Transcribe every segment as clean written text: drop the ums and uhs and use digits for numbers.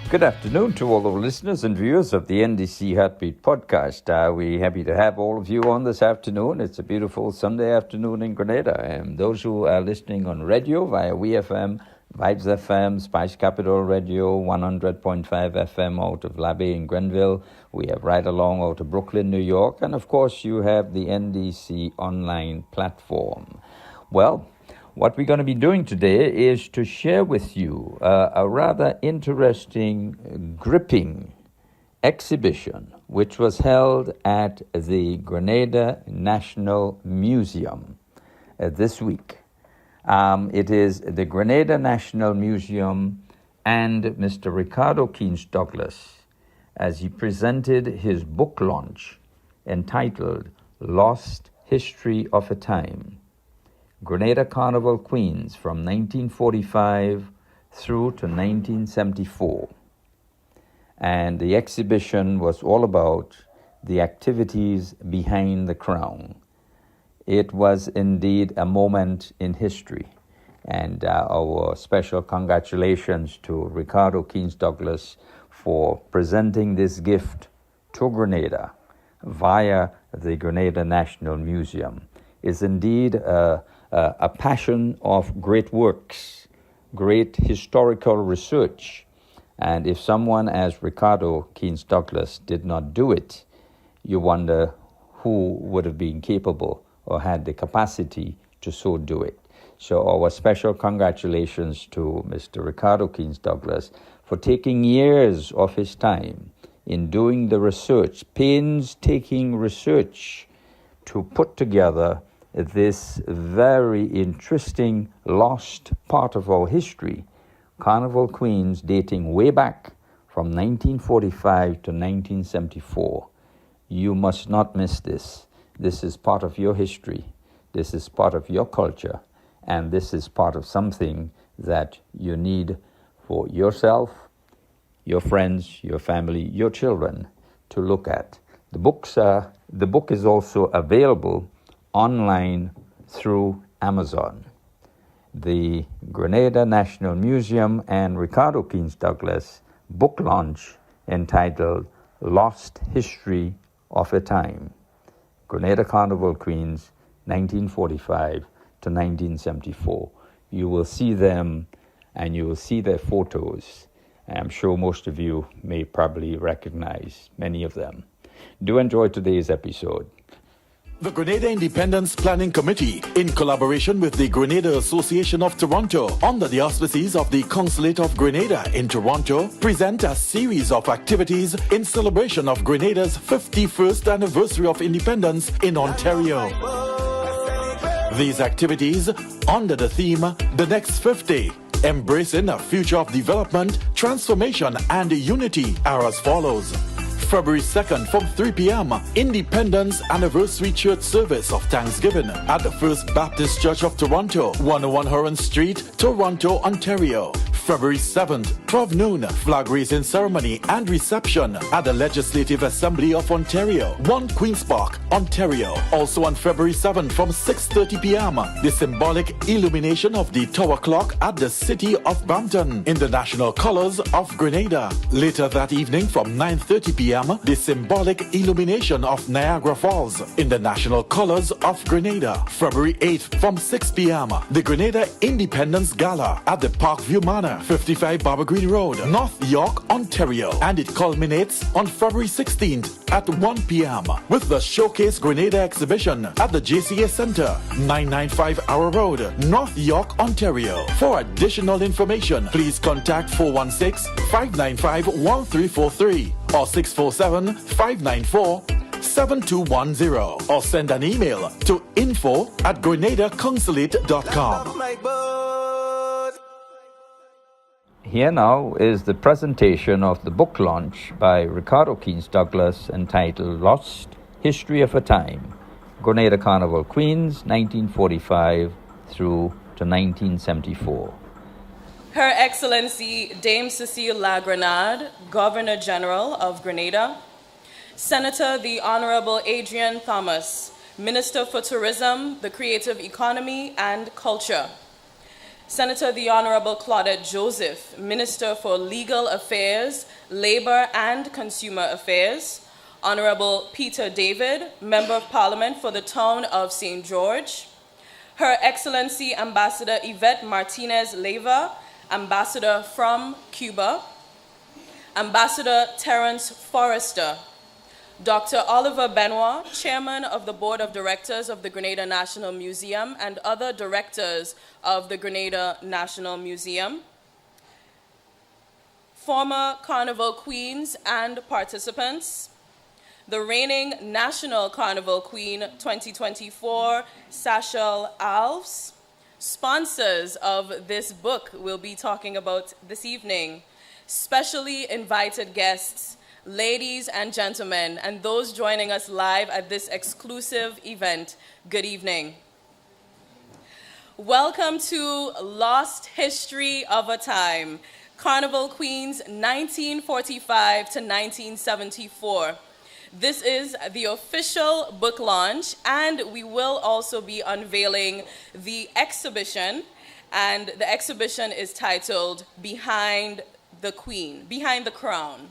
Good afternoon to all our listeners and viewers of the NDC Heartbeat podcast. We're happy to have all of you on this afternoon. It's a beautiful Sunday afternoon in Grenada. And those who are listening on radio via WeFM, Vibes FM, Spice Capital Radio, 100.5 FM out of Labbe in Grenville. We have Right Along out of Brooklyn, New York. And of course, you have the NDC online platform. Well, what we're going to be doing today is to share with you a rather interesting, gripping exhibition which was held at the Grenada National Museum this week. It is the Grenada National Museum and Mr. Ricardo Keynes Douglas as he presented his book launch entitled Lost History of a Time, Grenada Carnival Queens from 1945 through to 1974. And the exhibition was all about the activities behind the crown. It was indeed a moment in history. And our special congratulations to Ricardo Keynes Douglas for presenting this gift to Grenada via the Grenada National Museum. It's indeed a passion of great works, great historical research. And if someone as Ricardo Keynes Douglas did not do it, you wonder who would have been capable or had the capacity to so do it. So our special congratulations to Mr. Ricardo Keynes Douglas for taking years of his time in doing the research, painstaking research, to put together this very interesting lost part of our history, Carnival Queens, dating way back from 1945 to 1974. You must not miss this. This is part of your history. This is part of your culture. And this is part of something that you need for yourself, your friends, your family, your children to look at. The book is also available online through Amazon. The Grenada National Museum and Ricardo Keynes Douglas book launch entitled Lost History of a Time, Grenada Carnival Queens, 1945 to 1974. You will see them and you will see their photos. I'm sure most of you may probably recognize many of them. Do enjoy today's episode. The Grenada Independence Planning Committee, in collaboration with the Grenada Association of Toronto, under the auspices of the Consulate of Grenada in Toronto, present a series of activities in celebration of Grenada's 51st anniversary of independence in Ontario. These activities, under the theme, The Next 50, embracing a future of development, transformation, and unity, are as follows. February 2nd from 3 p.m. Independence Anniversary Church Service of Thanksgiving at the First Baptist Church of Toronto, 101 Huron Street, Toronto, Ontario. February 7th, 12 noon, flag raising ceremony and reception at the Legislative Assembly of Ontario, 1 Queen's Park, Ontario. Also on February 7th from 6:30 p.m., the symbolic illumination of the Tower Clock at the City of Brampton in the national colors of Grenada. Later that evening from 9:30 p.m., the symbolic illumination of Niagara Falls in the national colors of Grenada. February 8th from 6 p.m., the Grenada Independence Gala at the Parkview Manor, 55 Barber Green Road, North York, Ontario. And it culminates on February 16th at 1 p.m. with the Showcase Grenada exhibition at the JCA Centre, 995 Hour Road, North York, Ontario. For additional information, please contact 416-595-1343 or 647-594-7210 or send an email to info@grenadaconsulate.com. Here now is the presentation of the book launch by Ricardo Keynes Douglas entitled Lost History of a Time, Grenada Carnival Queens, 1945 through to 1974. Her Excellency Dame Cecile Lagrenade, Governor General of Grenada, Senator the Honorable Adrian Thomas, Minister for Tourism, the Creative Economy and Culture, Senator the Honorable Claudette Joseph, Minister for Legal Affairs, Labor and Consumer Affairs. Honorable Peter David, Member of Parliament for the Town of St. George. Her Excellency Ambassador Yvette Martinez Leyva, Ambassador from Cuba. Ambassador Terence Forrester. Dr. Oliver Benoit, Chairman of the Board of Directors of the Grenada National Museum and other directors of the Grenada National Museum. Former Carnival Queens and participants. The reigning National Carnival Queen 2024, Sachel Alves. Sponsors of this book we'll be talking about this evening. Specially invited guests, ladies and gentlemen, and those joining us live at this exclusive event, good evening. Welcome to Lost History of a Time, Carnival Queens 1945 to 1974. This is the official book launch, and we will also be unveiling the exhibition, and the exhibition is titled Behind the Queen, Behind the Crown.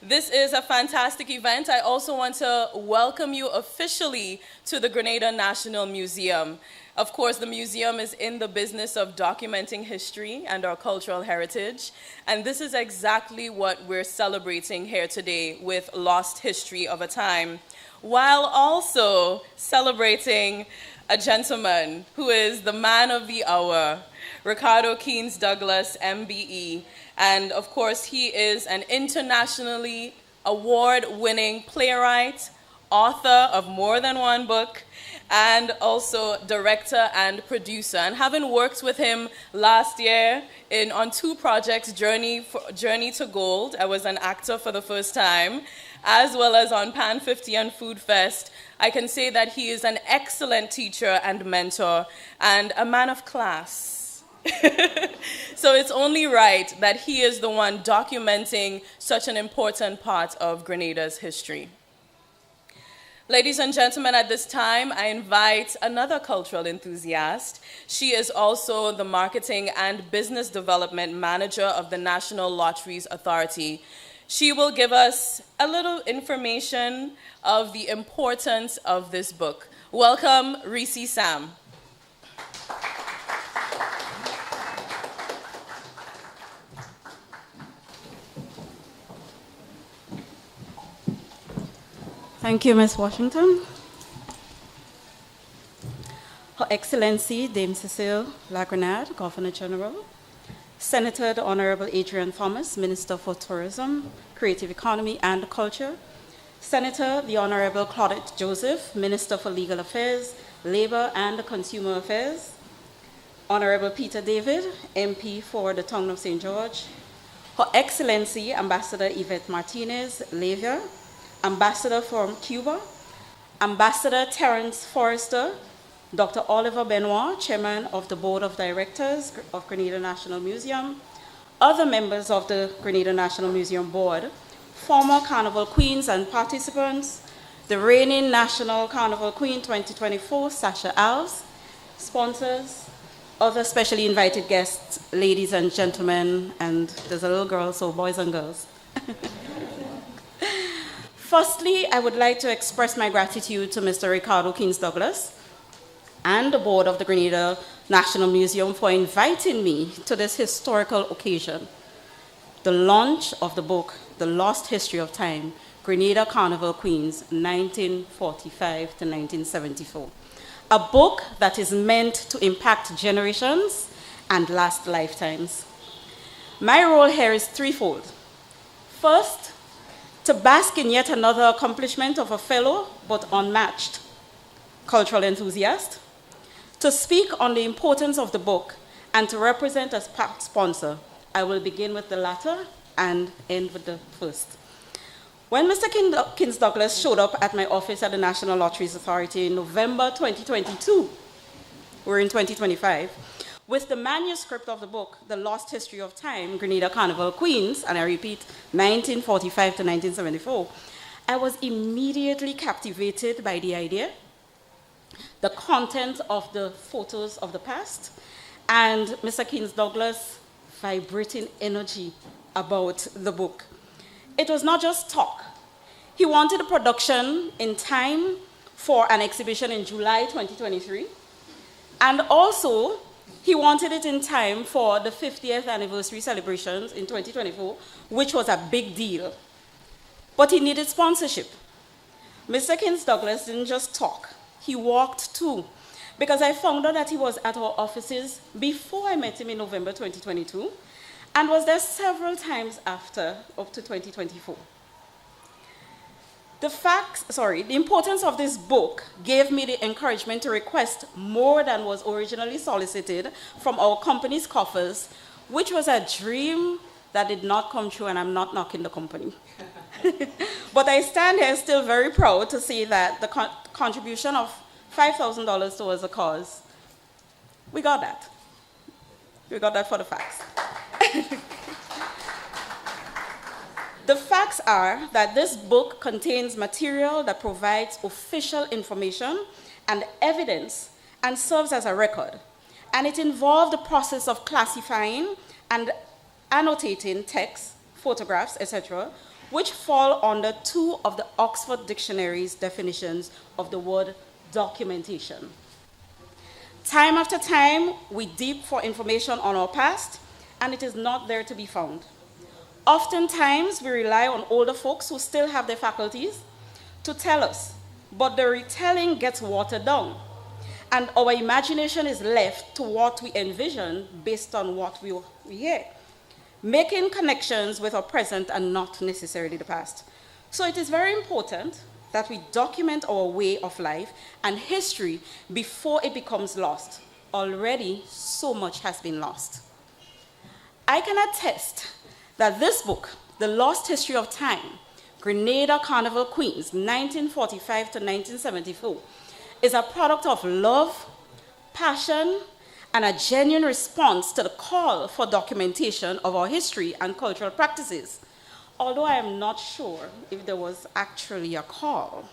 This is a fantastic event. I also want to welcome you officially to the Grenada National Museum. Of course, the museum is in the business of documenting history and our cultural heritage, and this is exactly what we're celebrating here today with Lost History of a Time, while also celebrating a gentleman who is the man of the hour, Ricardo Keynes Douglas, MBE, and of course, he is an internationally award-winning playwright, author of more than one book, and also director and producer. And having worked with him last year on two projects, Journey to Gold, I was an actor for the first time, as well as on Pan 50 and Food Fest, I can say that he is an excellent teacher and mentor and a man of class. So it's only right that he is the one documenting such an important part of Grenada's history. Ladies and gentlemen, at this time, I invite another cultural enthusiast. She is also the Marketing and Business Development Manager of the National Lotteries Authority. She will give us a little information of the importance of this book. Welcome, Reese Sam. Thank you, Ms. Washington. Her Excellency, Dame Cecile Lagranade, Governor General, Senator the Honorable Adrian Thomas, Minister for Tourism, Creative Economy and Culture, Senator the Honorable Claudette Joseph, Minister for Legal Affairs, Labor and Consumer Affairs, Honorable Peter David, MP for the Town of St. George, Her Excellency Ambassador Yvette Martinez Leyva, Ambassador from Cuba, Ambassador Terence Forrester, Dr. Oliver Benoit, Chairman of the Board of Directors of Grenada National Museum, other members of the Grenada National Museum Board, former Carnival Queens and participants, the reigning National Carnival Queen 2024, Sachel Alves, sponsors, other specially invited guests, ladies and gentlemen, and there's a little girl, so boys and girls. Firstly, I would like to express my gratitude to Mr. Ricardo Keynes Douglas and the board of the Grenada National Museum for inviting me to this historical occasion, the launch of the book, The Lost History of Time, Grenada Carnival Queens, 1945 to 1974. A book that is meant to impact generations and last lifetimes. My role here is threefold. First, to bask in yet another accomplishment of a fellow but unmatched cultural enthusiast, to speak on the importance of the book, and to represent as past sponsor. I will begin with the latter and end with the first. When Mr. Keynes Douglas showed up at my office at the National Lotteries Authority in November 2022, we're in 2025, with the manuscript of the book, The Lost History of Time, Grenada Carnival Queens, and I repeat, 1945 to 1974, I was immediately captivated by the idea, the content of the photos of the past, and Mr. Keynes Douglas' vibrating energy about the book. It was not just talk. He wanted a production in time for an exhibition in July 2023, and also he wanted it in time for the 50th anniversary celebrations in 2024, which was a big deal. But he needed sponsorship. Mr. Keynes Douglas didn't just talk, he walked too, because I found out that he was at our offices before I met him in November 2022, and was there several times after, up to 2024. The importance of this book gave me the encouragement to request more than was originally solicited from our company's coffers, which was a dream that did not come true, and I'm not knocking the company. But I stand here still very proud to say that the contribution of $5,000 towards the cause, we got that. We got that for the facts. The facts are that this book contains material that provides official information and evidence and serves as a record. And it involved the process of classifying and annotating texts, photographs, etc., which fall under 2 of the Oxford Dictionary's definitions of the word documentation. Time after time, we dig for information on our past, and it is not there to be found. Oftentimes, we rely on older folks who still have their faculties to tell us, but the retelling gets watered down, and our imagination is left to what we envision based on what we hear, making connections with our present and not necessarily the past. So it is very important that we document our way of life and history before it becomes lost. Already, so much has been lost. I can attest that this book, The Lost History of Time, Grenada Carnival Queens, 1945 to 1974, is a product of love, passion, and a genuine response to the call for documentation of our history and cultural practices, although I am not sure if there was actually a call.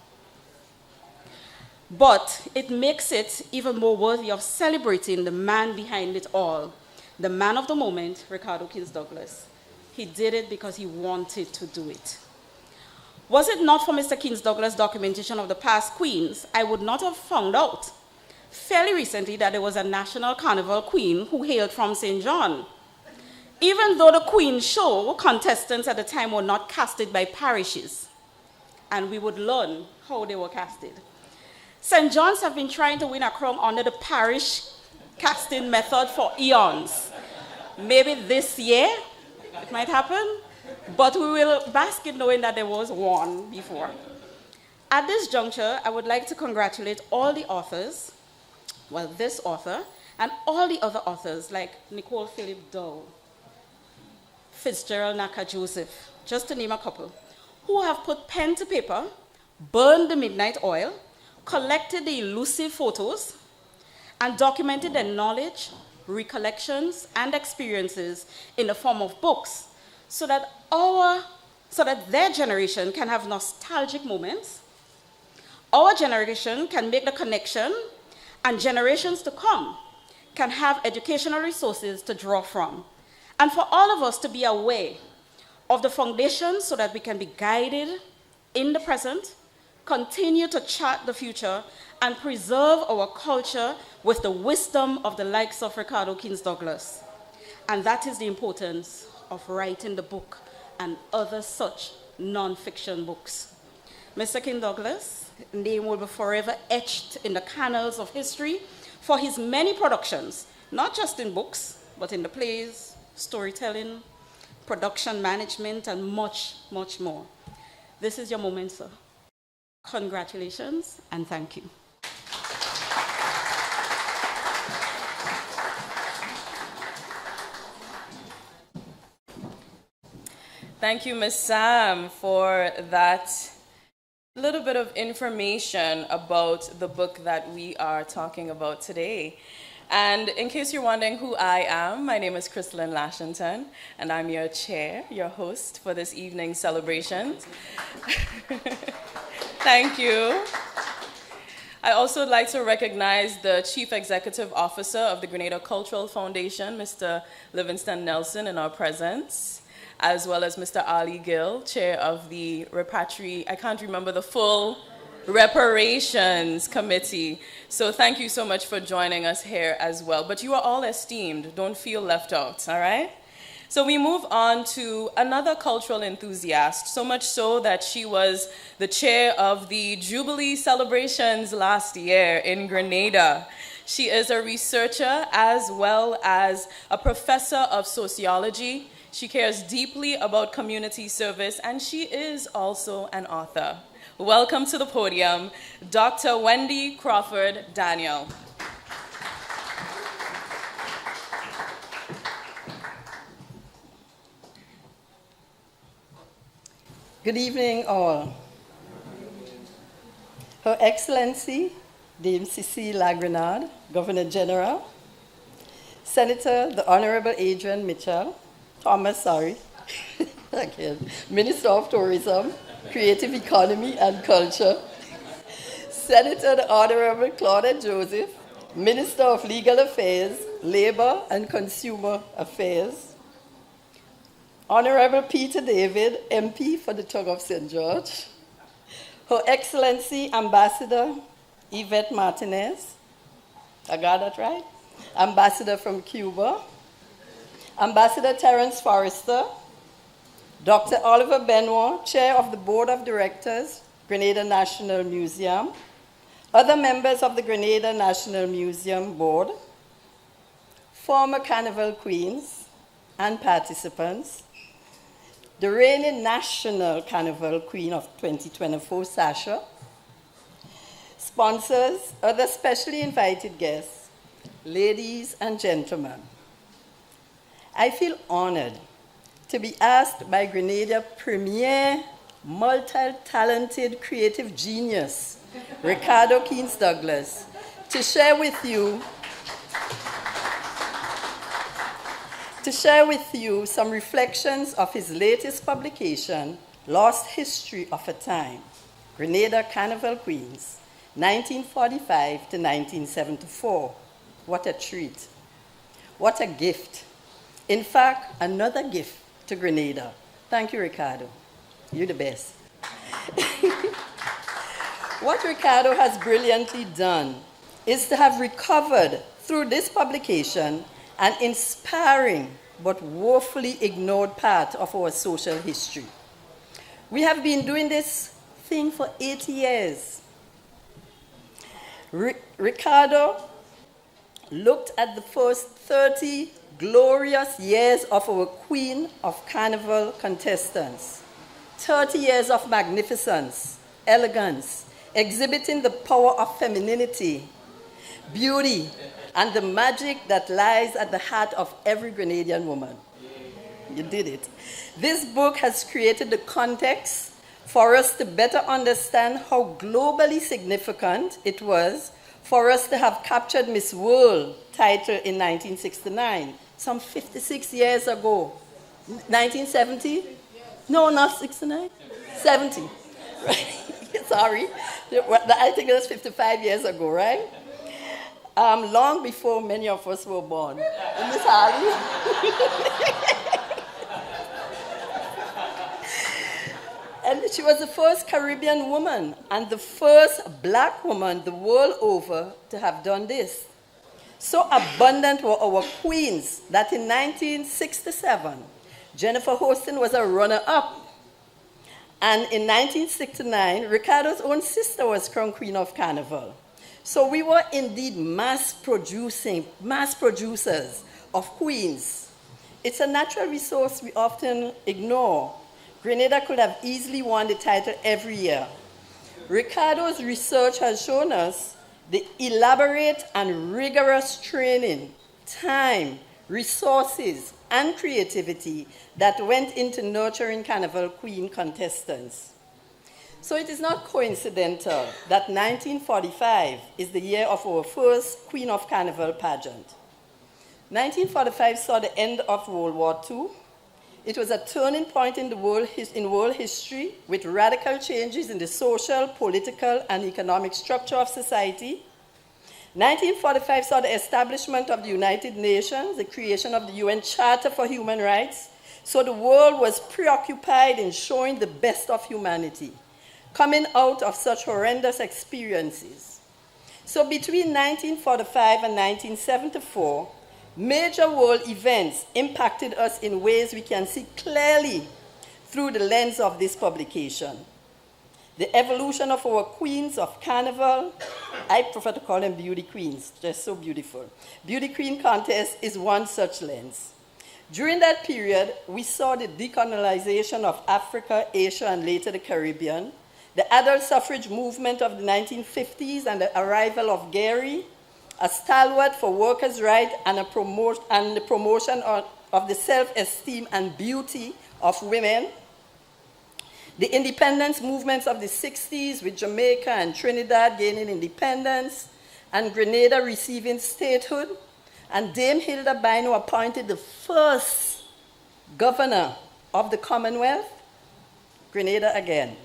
But it makes it even more worthy of celebrating the man behind it all, the man of the moment, Ricardo Keynes Douglas. He did it because he wanted to do it. Was it not for Mr. Keynes Douglas' documentation of the past queens, I would not have found out fairly recently that there was a national carnival queen who hailed from St. John. Even though the Queen show contestants at the time were not casted by parishes, and we would learn how they were casted. St. John's have been trying to win a crown under the parish casting method for eons. Maybe this year it might happen, but we will bask in knowing that there was one before. At this juncture, I would like to congratulate all the authors, well, this author, and all the other authors like Nicole Philip Dow, Fitzgerald Naka Joseph, just to name a couple, who have put pen to paper, burned the midnight oil, collected the elusive photos, and documented their knowledge, recollections, and experiences in the form of books so that their generation can have nostalgic moments, our generation can make the connection, and generations to come can have educational resources to draw from. And for all of us to be aware of the foundation so that we can be guided in the present, continue to chart the future, and preserve our culture with the wisdom of the likes of Ricardo Keynes Douglas. And that is the importance of writing the book and other such non-fiction books. Mr. Keynes Douglas' name will be forever etched in the canals of history for his many productions, not just in books, but in the plays, storytelling, production management, and much, much more. This is your moment, sir. Congratulations, and thank you. Thank you, Ms. Sam, for that little bit of information about the book that we are talking about today. And in case you're wondering who I am, my name is Crystalline Lashington, and I'm your chair, your host for this evening's celebration. Thank you. I also would like to recognize the Chief Executive Officer of the Grenada Cultural Foundation, Mr. Livingston Nelson, in our presence, as well as Mr. Ali Gill, Chair of the I can't remember the full Reparations Committee. So thank you so much for joining us here as well. But you are all esteemed. Don't feel left out, all right? So we move on to another cultural enthusiast, so much so that she was the chair of the Jubilee celebrations last year in Grenada. She is a researcher as well as a professor of sociology. She cares deeply about community service, and she is also an author. Welcome to the podium, Dr. Wendy Crawford Daniel. Good evening, all. Her Excellency, Dame Cecile Lagrenade, Governor General, Senator, the Honorable Adrian Mitchell, again, Minister of Tourism, Creative Economy and Culture, Senator, the Honorable Claudette Joseph, Minister of Legal Affairs, Labor and Consumer Affairs, Honorable Peter David, MP for the Tug of St. George, Her Excellency Ambassador Yvette Martinez, I got that right? Ambassador from Cuba, Ambassador Terence Forrester, Dr. Oliver Benoit, Chair of the Board of Directors, Grenada National Museum, other members of the Grenada National Museum Board, former Carnival queens and participants, the reigning National Carnival Queen of 2024, Sasha, sponsors, other specially invited guests, ladies and gentlemen. I feel honored to be asked by Grenada's premier multi-talented creative genius, Ricardo Keynes Douglas, to share with you some reflections of his latest publication, Lost History of a Time, Grenada Carnival Queens, 1945 to 1974. What a treat. What a gift. In fact, another gift to Grenada. Thank you, Ricardo. You're the best. What Ricardo has brilliantly done is to have recovered through this publication an inspiring but woefully ignored part of our social history. We have been doing this thing for 80 years. Ricardo looked at the first 30 glorious years of our Queen of Carnival contestants. 30 years of magnificence, elegance, exhibiting the power of femininity, beauty, and the magic that lies at the heart of every Grenadian woman. You did it. This book has created the context for us to better understand how globally significant it was for us to have captured Miss World title in 1969, some 56 years ago. 1970? No, not 69. 70. Right? Sorry. I think it was 55 years ago, right? Long before many of us were born. Miss Harley? And she was the first Caribbean woman and the first black woman the world over to have done this. So abundant were our queens that in 1967, Jennifer Houston was a runner-up. And in 1969, Ricardo's own sister was crowned Queen of Carnival. So we were indeed mass producers of queens. It's a natural resource we often ignore. Grenada could have easily won the title every year. Ricardo's research has shown us the elaborate and rigorous training, time, resources, and creativity that went into nurturing Carnival Queen contestants. So it is not coincidental that 1945 is the year of our first Queen of Carnival pageant. 1945 saw the end of World War II, It was a turning point in world history with radical changes in the social, political, and economic structure of society. 1945 saw the establishment of the United Nations, the creation of the UN Charter for Human Rights. So the world was preoccupied in showing the best of humanity, coming out of such horrendous experiences. So between 1945 and 1974, major world events impacted us in ways we can see clearly through the lens of this publication. The evolution of our queens of carnival, I prefer to call them beauty queens, they're so beautiful. Beauty queen contest is one such lens. During that period, we saw the decolonization of Africa, Asia, and later the Caribbean, the adult suffrage movement of the 1950s and the arrival of Gary, a stalwart for workers' rights and the promotion of the self-esteem and beauty of women. The independence movements of the 60s with Jamaica and Trinidad gaining independence and Grenada receiving statehood. And Dame Hilda Bino appointed the first governor of the Commonwealth, Grenada again.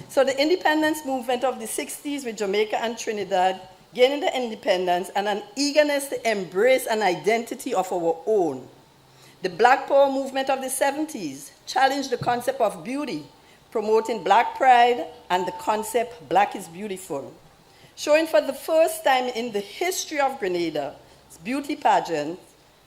So the independence movement of the 60s with Jamaica and Trinidad gaining the independence and an eagerness to embrace an identity of our own. The Black Power movement of the 70s challenged the concept of beauty, promoting Black pride and the concept Black is beautiful. Showing for the first time in the history of Grenada's beauty pageant,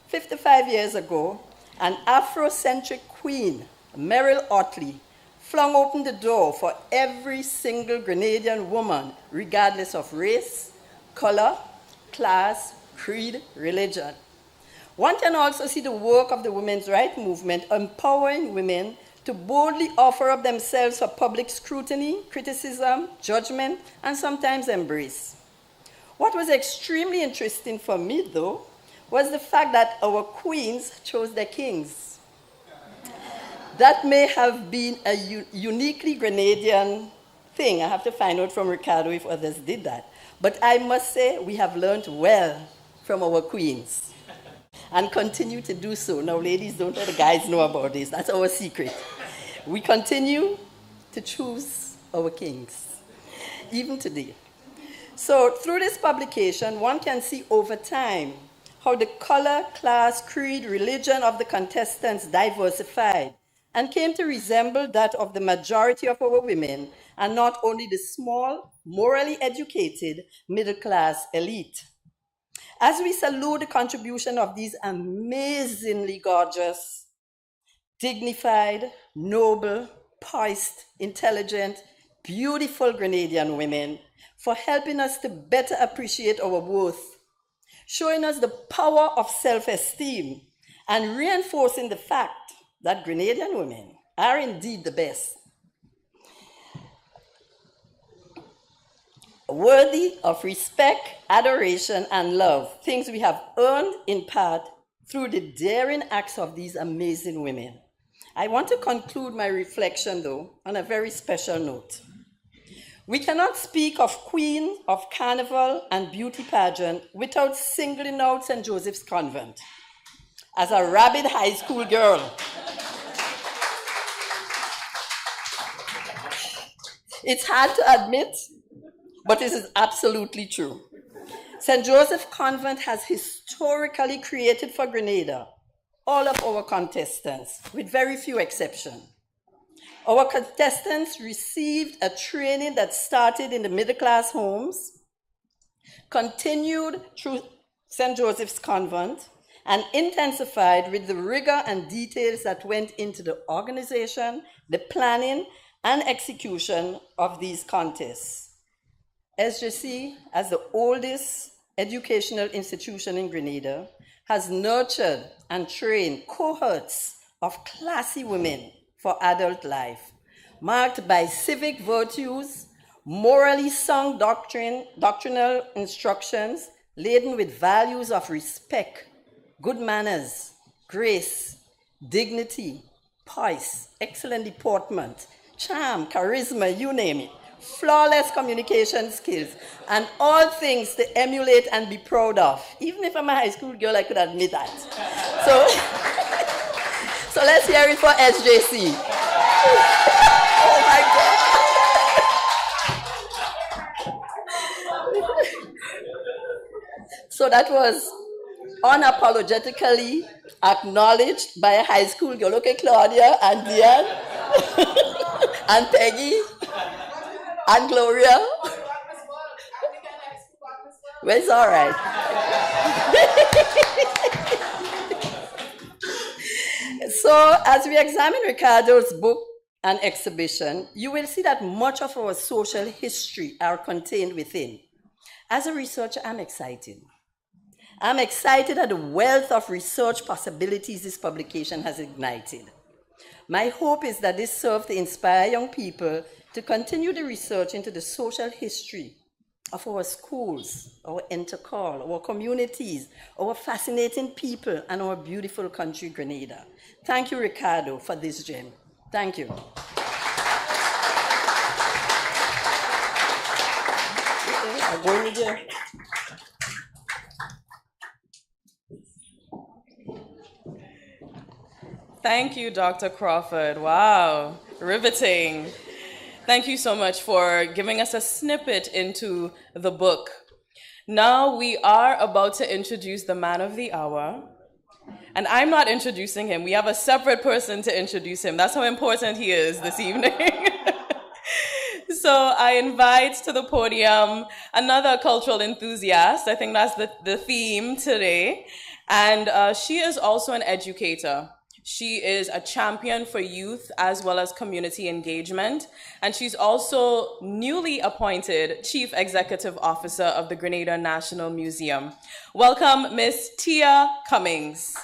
55 years ago, an Afrocentric queen, Meryl Otley, flung open the door for every single Grenadian woman, regardless of race, color, class, creed, religion. One can also see the work of the women's rights movement empowering women to boldly offer up themselves for public scrutiny, criticism, judgment, and sometimes embrace. What was extremely interesting for me, though, was the fact that our queens chose their kings. That may have been a uniquely Grenadian thing. I have to find out from Ricardo if others did that. But I must say we have learned well from our queens and continue to do so. Now, ladies, don't let the guys know about this. That's our secret. We continue to choose our kings, even today. So through this publication, one can see over time how the color, class, creed, religion of the contestants diversified and came to resemble that of the majority of our women, and not only the small, morally educated, middle-class elite. As we salute the contribution of these amazingly gorgeous, dignified, noble, poised, intelligent, beautiful Grenadian women for helping us to better appreciate our worth, showing us the power of self-esteem, and reinforcing the fact that Grenadian women are indeed the best, worthy of respect, adoration, and love, things we have earned in part through the daring acts of these amazing women. I want to conclude my reflection, though, on a very special note. We cannot speak of Queen of Carnival and Beauty Pageant without singling out St. Joseph's Convent. As a rabid high school girl, it's hard to admit, but it is absolutely true. St. Joseph Convent has historically created for Grenada all of our contestants, with very few exceptions. Our contestants received a training that started in the middle-class homes, continued through St. Joseph's Convent, and intensified with the rigor and details that went into the organization, the planning, and execution of these contests. SJC, as the oldest educational institution in Grenada, has nurtured and trained cohorts of classy women for adult life, marked by civic virtues, morally sound doctrinal instructions, laden with values of respect, good manners, grace, dignity, poise, excellent deportment, charm, charisma, you name it, flawless communication skills, and all things to emulate and be proud of. Even if I'm a high school girl, I could admit that. So So let's hear it for SJC. Oh my God. So that was unapologetically acknowledged by a high school girl. Look at Claudia and Diane and Peggy and Gloria. Well, it's all right. So as we examine Ricardo's book and exhibition, you will see that much of our social history are contained within. As a researcher, I'm excited. I'm excited at the wealth of research possibilities this publication has ignited. My hope is that this serves to inspire young people to continue the research into the social history of our schools, our intercall, our communities, our fascinating people, and our beautiful country, Grenada. Thank you, Ricardo, for this gem. Thank you. I'm going to Thank you, Dr. Crawford. Wow, riveting. Thank you so much for giving us a snippet into the book. Now we are about to introduce the man of the hour. And I'm not introducing him. We have a separate person to introduce him. That's how important he is this evening. So I invite to the podium another cultural enthusiast. I think that's the theme today. And she is also an educator. She is a champion for youth as well as community engagement. And she's also newly appointed Chief Executive Officer of the Grenada National Museum. Welcome, Ms. Tia Cummings.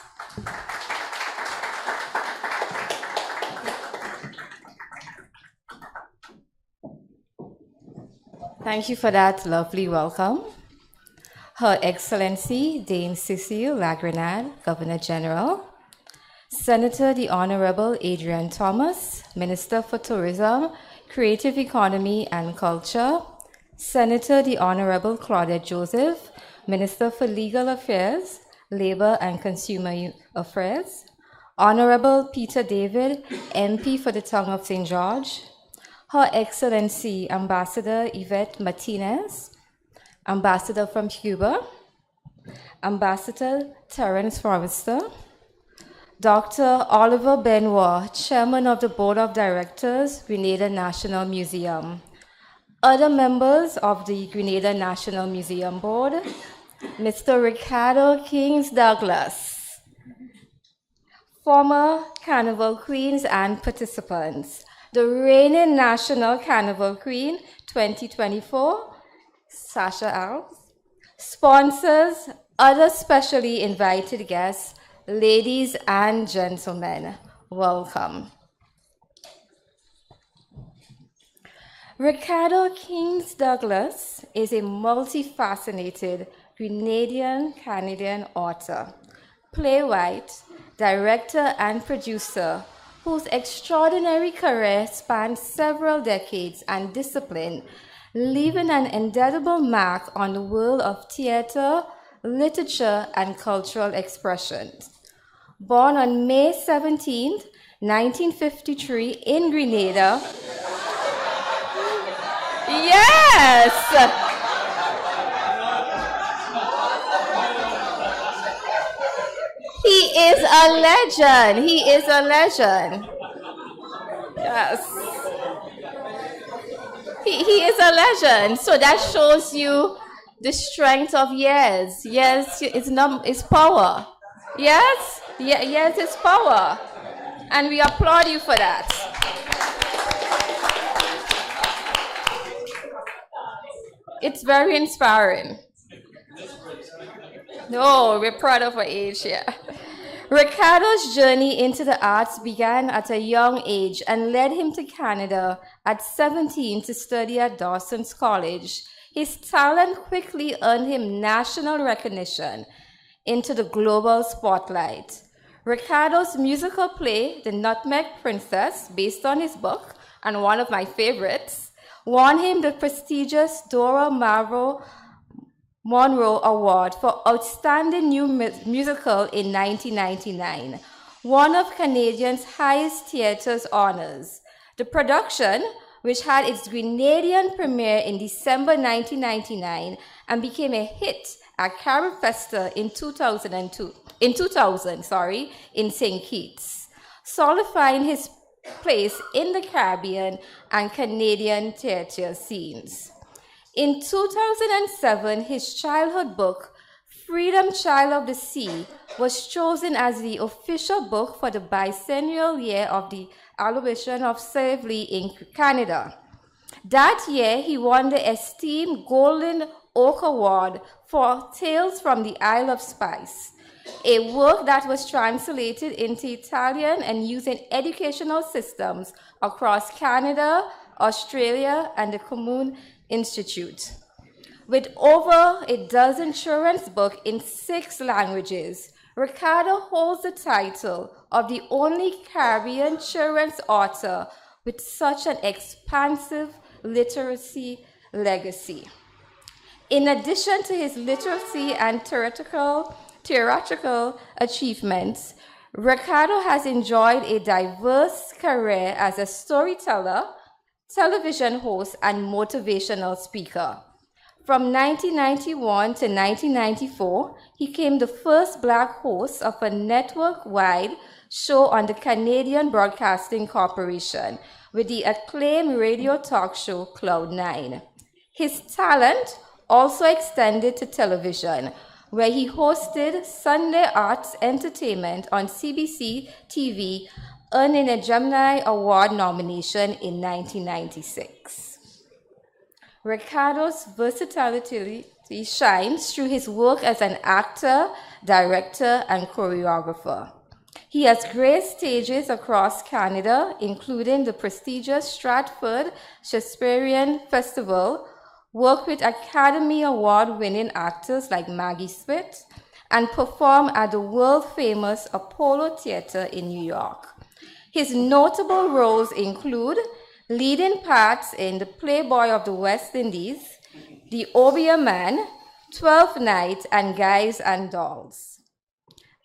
Thank you for that lovely welcome. Her Excellency Dame Cecile Lagrenade, Governor General, Senator the Honorable Adrian Thomas, Minister for Tourism, Creative Economy and Culture, Senator the Honorable Claudette Joseph, Minister for Legal Affairs, Labor and Consumer Affairs, Honorable Peter David, MP for the Tongue of St. George, Her Excellency Ambassador Yvette Martinez, Ambassador from Cuba, Ambassador Terence Forrester, Dr. Oliver Benoit, Chairman of the Board of Directors, Grenada National Museum. Other members of the Grenada National Museum Board, Mr. Ricardo Kings Douglas, former Carnival Queens and participants, the reigning National Carnival Queen 2024, Sasha Alves, sponsors, other specially invited guests, ladies and gentlemen, welcome. Ricardo Kings Douglas is a multifaceted Grenadian-Canadian author, playwright, director, and producer whose extraordinary career spans several decades and discipline, leaving an indelible mark on the world of theater, literature, and cultural expression. Born on May 17, 1953 in Grenada. Yes! He is a legend. He is a legend. Yes. He is a legend. So that shows you the strength of yes. Yes, it's power. Yes? Yes, it's power. And we applaud you for that. It's very inspiring. No, we're proud of our age here. Ricardo's journey into the arts began at a young age and led him to Canada at 17 to study at Dawson's College. His talent quickly earned him national recognition into the global spotlight. Ricardo's musical play, The Nutmeg Princess, based on his book, and one of my favorites, won him the prestigious Dora Monroe Award for Outstanding New Musical in 1999. one of Canadians' highest theatre's honors. The production, which had its Grenadian premiere in December 1999 and became a hit at Caribfesta in 2000 in St. Kitts, solidifying his place in the Caribbean and Canadian theatre scenes. In 2007, his childhood book, Freedom Child of the Sea, was chosen as the official book for the bicentennial year of the abolition of slavery in Canada. That year, he won the esteemed Golden Oak Award for Tales from the Isle of Spice, a work that was translated into Italian and used in educational systems across Canada, Australia, and the Commune Institute. With over a dozen children's books in 6 languages, Ricardo holds the title of the only Caribbean children's author with such an expansive literacy legacy. In addition to his literacy and theatrical achievements, Ricardo has enjoyed a diverse career as a storyteller, television host, and motivational speaker. From 1991 to 1994, he became the first Black host of a network-wide show on the Canadian Broadcasting Corporation with the acclaimed radio talk show Cloud9. His talent also extended to television, where he hosted Sunday Arts Entertainment on CBC TV, earning a Gemini Award nomination in 1996. Ricardo's versatility shines through his work as an actor, director, and choreographer. He has graced stages across Canada, including the prestigious Stratford Shakespearean Festival, worked with Academy Award-winning actors like Maggie Smith, and performed at the world-famous Apollo Theatre in New York. His notable roles include leading parts in The Playboy of the West Indies, The Obeah Man, 12 Nights, and Guys and Dolls.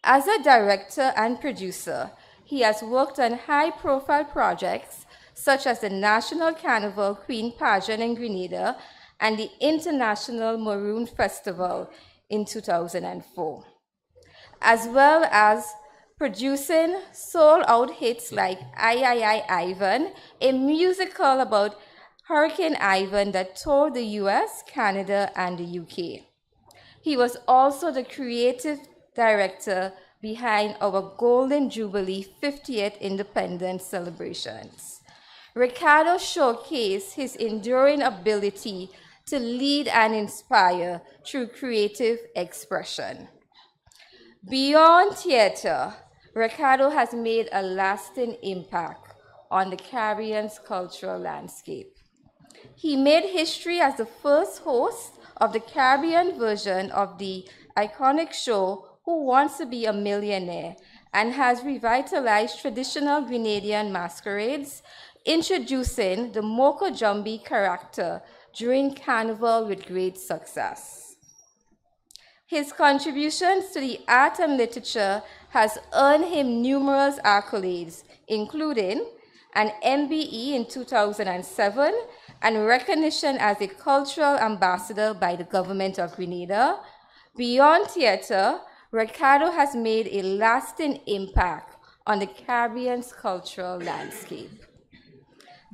As a director and producer, he has worked on high-profile projects such as the National Carnival Queen Pageant in Grenada and the International Maroon Festival in 2004, as well as producing sold-out hits like I, Ivan, a musical about Hurricane Ivan that toured the US, Canada, and the UK. He was also the creative director behind our Golden Jubilee 50th Independence celebrations. Ricardo showcased his enduring ability to lead and inspire through creative expression. Beyond theater, Ricardo has made a lasting impact on the Caribbean's cultural landscape. He made history as the first host of the Caribbean version of the iconic show Who Wants to Be a Millionaire, and has revitalized traditional Grenadian masquerades, introducing the Moko Jumbi character during Carnival with great success. His contributions to the art and literature has earned him numerous accolades, including an MBE in 2007 and recognition as a cultural ambassador by the government of Grenada. Beyond theater, Ricardo has made a lasting impact on the Caribbean's cultural landscape.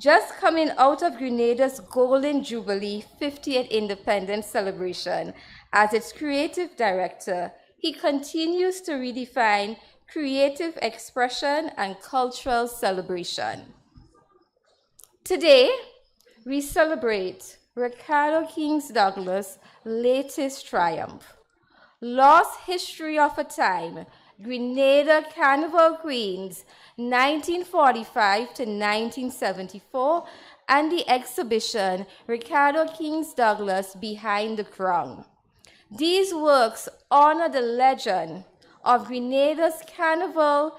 Just coming out of Grenada's Golden Jubilee 50th Independence celebration as its creative director, he continues to redefine creative expression and cultural celebration. Today, we celebrate Ricardo Kings Douglas' latest triumph, Lost History of a Time, Grenada Carnival Queens, 1945 to 1974, and the exhibition Ricardo Kings Douglas Behind the Crown. These works honor the legend of Grenada's carnival.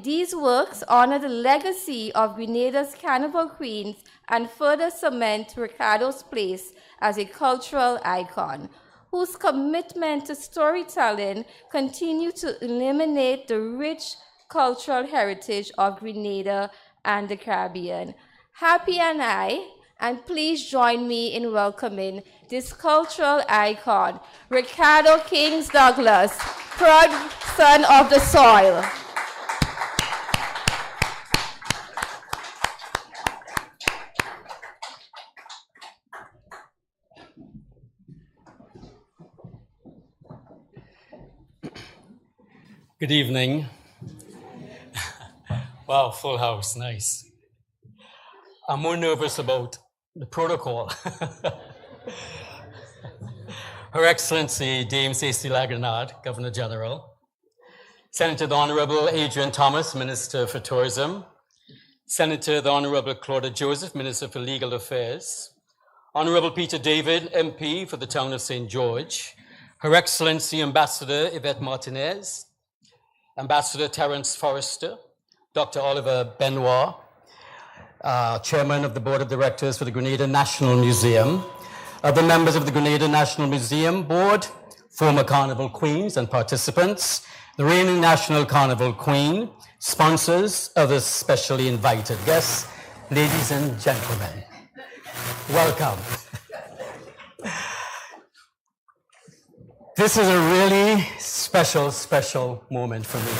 These works honor the legacy of Grenada's carnival queens and further cement Ricardo's place as a cultural icon, whose commitment to storytelling continue to illuminate the rich cultural heritage of Grenada and the Caribbean. Happy and please join me in welcoming this cultural icon, Ricardo Kings Douglas, proud son of the soil. Good evening. Wow, full house, nice. I'm more nervous about the protocol. Her Excellency Dame Cécile Lagrenade, Governor General, Senator the Honorable Adrian Thomas, Minister for Tourism, Senator the Honorable Claudia Joseph, Minister for Legal Affairs, Honorable Peter David, MP for the town of St. George, Her Excellency Ambassador Yvette Martinez, Ambassador Terence Forrester, Dr. Oliver Benoit, Chairman of the Board of Directors for the Grenada National Museum, other members of the Grenada National Museum Board, former Carnival Queens and participants, the reigning National Carnival Queen, sponsors, others specially invited guests, ladies and gentlemen, welcome. This is a really special moment for me.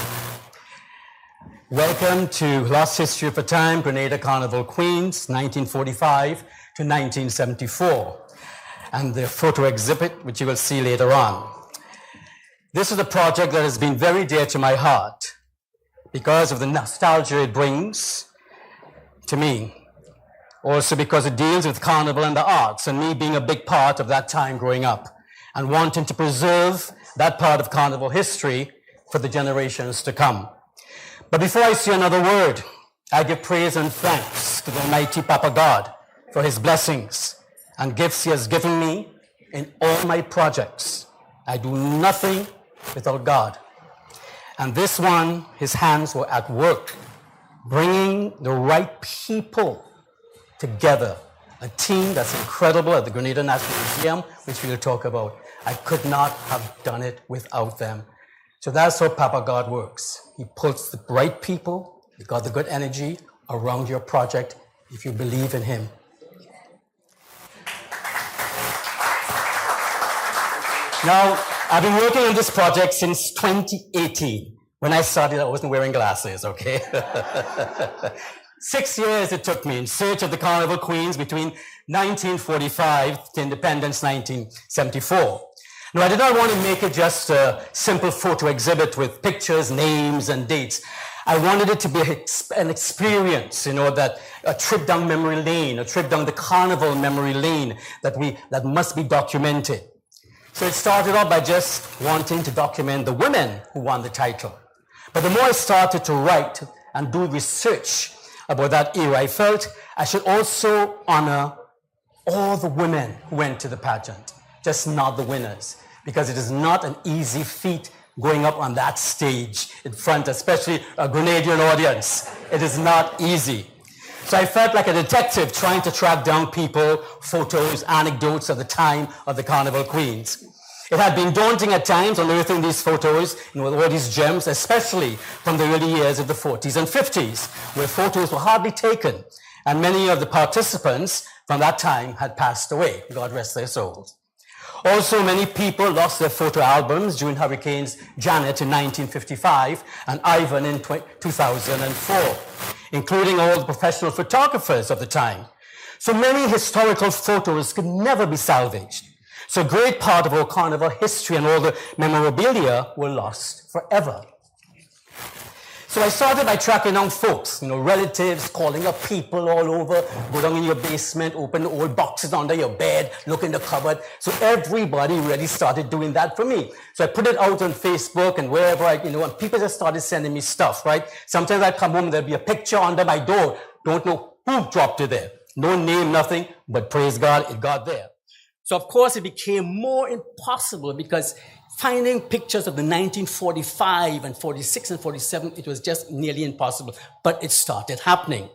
Welcome to Lost History of a Time, Grenada Carnival Queens, 1945 to 1974, and the photo exhibit, which you will see later on. This is a project that has been very dear to my heart because of the nostalgia it brings to me. Also because it deals with carnival and the arts, and me being a big part of that time growing up, and wanting to preserve that part of carnival history for the generations to come. But before I say another word, I give praise and thanks to the Almighty Papa God for his blessings and gifts he has given me in all my projects. I do nothing without God. And this one, his hands were at work, bringing the right people together. A team that's incredible at the Grenada National Museum, which we'll talk about. I could not have done it without them. So that's how Papa God works. He puts the right people, you got the good energy around your project if you believe in him. Now, I've been working on this project since 2018. When I started, I wasn't wearing glasses, okay? 6 years it took me in search of the Carnival Queens between 1945 to independence 1974. Now, I did not want to make it just a simple photo exhibit with pictures, names, and dates. I wanted it to be an experience, that a trip down memory lane, a trip down the carnival memory lane that must be documented. So it started off by just wanting to document the women who won the title. But the more I started to write and do research about that era, I felt I should also honor all the women who went to the pageant, just not the winners, because it is not an easy feat going up on that stage in front, especially a Grenadian audience. It is not easy. So I felt like a detective trying to track down people, photos, anecdotes of the time of the Carnival Queens. It had been daunting at times unearthing these photos, with all these gems, especially from the early years of the 40s and 50s, where photos were hardly taken, and many of the participants from that time had passed away. God rest their souls. Also, many people lost their photo albums during Hurricanes Janet in 1955 and Ivan in 2004, including all the professional photographers of the time. So many historical photos could never be salvaged. So a great part of our carnival history and all the memorabilia were lost forever. So I started by tracking down folks, relatives, calling up people all over, go down in your basement, open the old boxes under your bed, look in the cupboard. So everybody really started doing that for me. So I put it out on Facebook and wherever and people just started sending me stuff, right? Sometimes I'd come home and there'd be a picture under my door. Don't know who dropped it there. No name, nothing, but praise God, it got there. So of course it became more impossible because finding pictures of the 1945 and 46 and 47, it was just nearly impossible, but it started happening.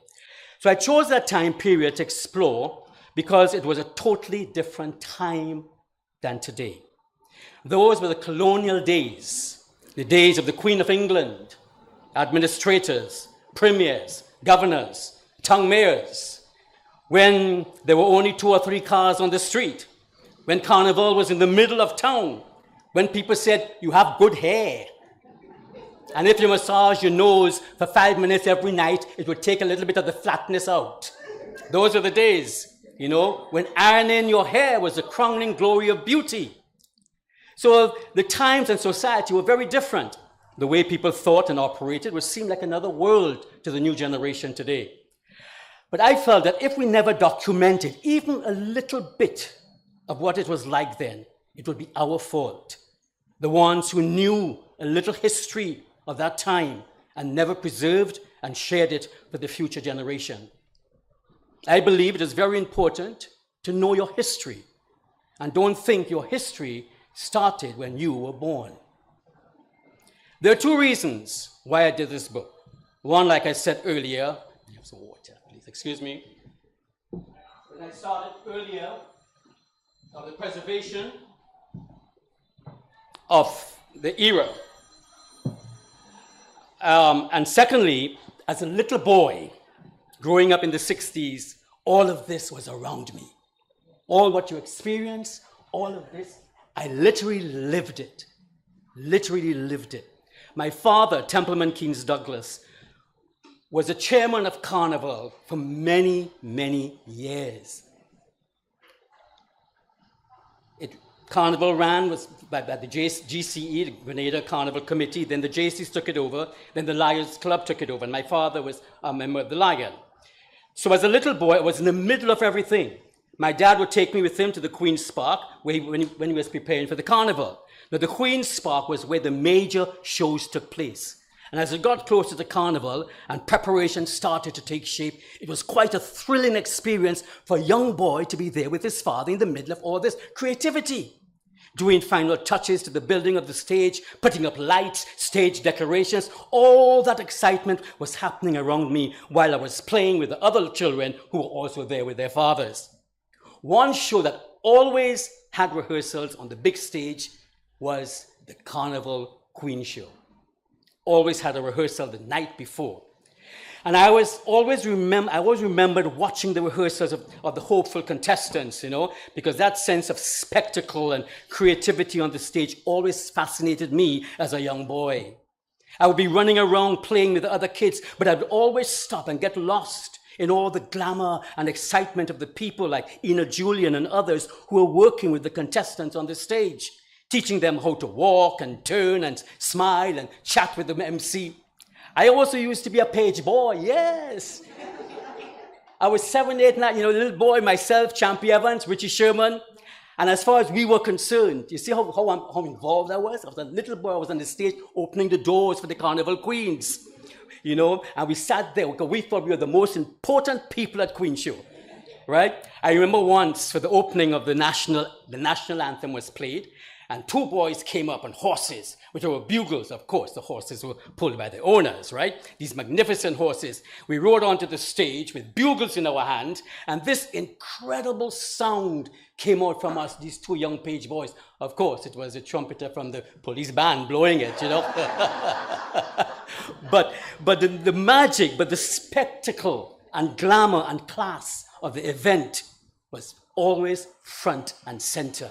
So I chose that time period to explore because it was a totally different time than today. Those were the colonial days, the days of the Queen of England, administrators, premiers, governors, town mayors, when there were only 2 or 3 cars on the street, when carnival was in the middle of town, when people said, you have good hair. And if you massage your nose for 5 minutes every night, it would take a little bit of the flatness out. Those are the days, when ironing your hair was the crowning glory of beauty. So the times and society were very different. The way people thought and operated would seem like another world to the new generation today. But I felt that if we never documented even a little bit of what it was like then, it would be our fault. The ones who knew a little history of that time and never preserved and shared it for the future generation. I believe it is very important to know your history and don't think your history started when you were born. There are 2 reasons why I did this book. One, like I said earlier, I have some water, please excuse me. When I started earlier of the preservation of the era. And secondly, as a little boy growing up in the 60s, all of this was around me. All what you experience, all of this, I literally lived it. Literally lived it. My father, Templeman Keynes Douglas, was the chairman of Carnival for many, many years. Carnival ran was by the GCE, the Grenada Carnival Committee, then the JCs took it over, then the Lions Club took it over, and my father was a member of the Lion. So as a little boy, I was in the middle of everything. My dad would take me with him to the Queen's Park when he was preparing for the Carnival. Now, the Queen's Park was where the major shows took place. And as it got closer to Carnival and preparation started to take shape, it was quite a thrilling experience for a young boy to be there with his father in the middle of all this creativity. Doing final touches to the building of the stage, putting up lights, stage decorations, all that excitement was happening around me while I was playing with the other children who were also there with their fathers. One show that always had rehearsals on the big stage was the Carnival Queen Show. Always had a rehearsal the night before. And I always remembered watching the rehearsals of the hopeful contestants, because that sense of spectacle and creativity on the stage always fascinated me as a young boy. I would be running around playing with the other kids, but I would always stop and get lost in all the glamour and excitement of the people like Ina Julian and others who were working with the contestants on the stage, teaching them how to walk and turn and smile and chat with the MC. I also used to be a page boy, yes. I was 7, 8, 9, little boy, myself, Champy Evans, Richie Sherman. And as far as we were concerned, you see how involved I was? I was a little boy, I was on the stage opening the doors for the Carnival Queens. And we sat there because we thought we were the most important people at Queen Show, right? I remember once for the opening of the national anthem was played, and 2 boys came up on horses, which were bugles, of course. The horses were pulled by the owners, right? These magnificent horses. We rode onto the stage with bugles in our hand, and this incredible sound came out from us, these 2 young page boys. Of course, it was a trumpeter from the police band blowing it, But the magic, but the spectacle and glamour and class of the event was always front and center.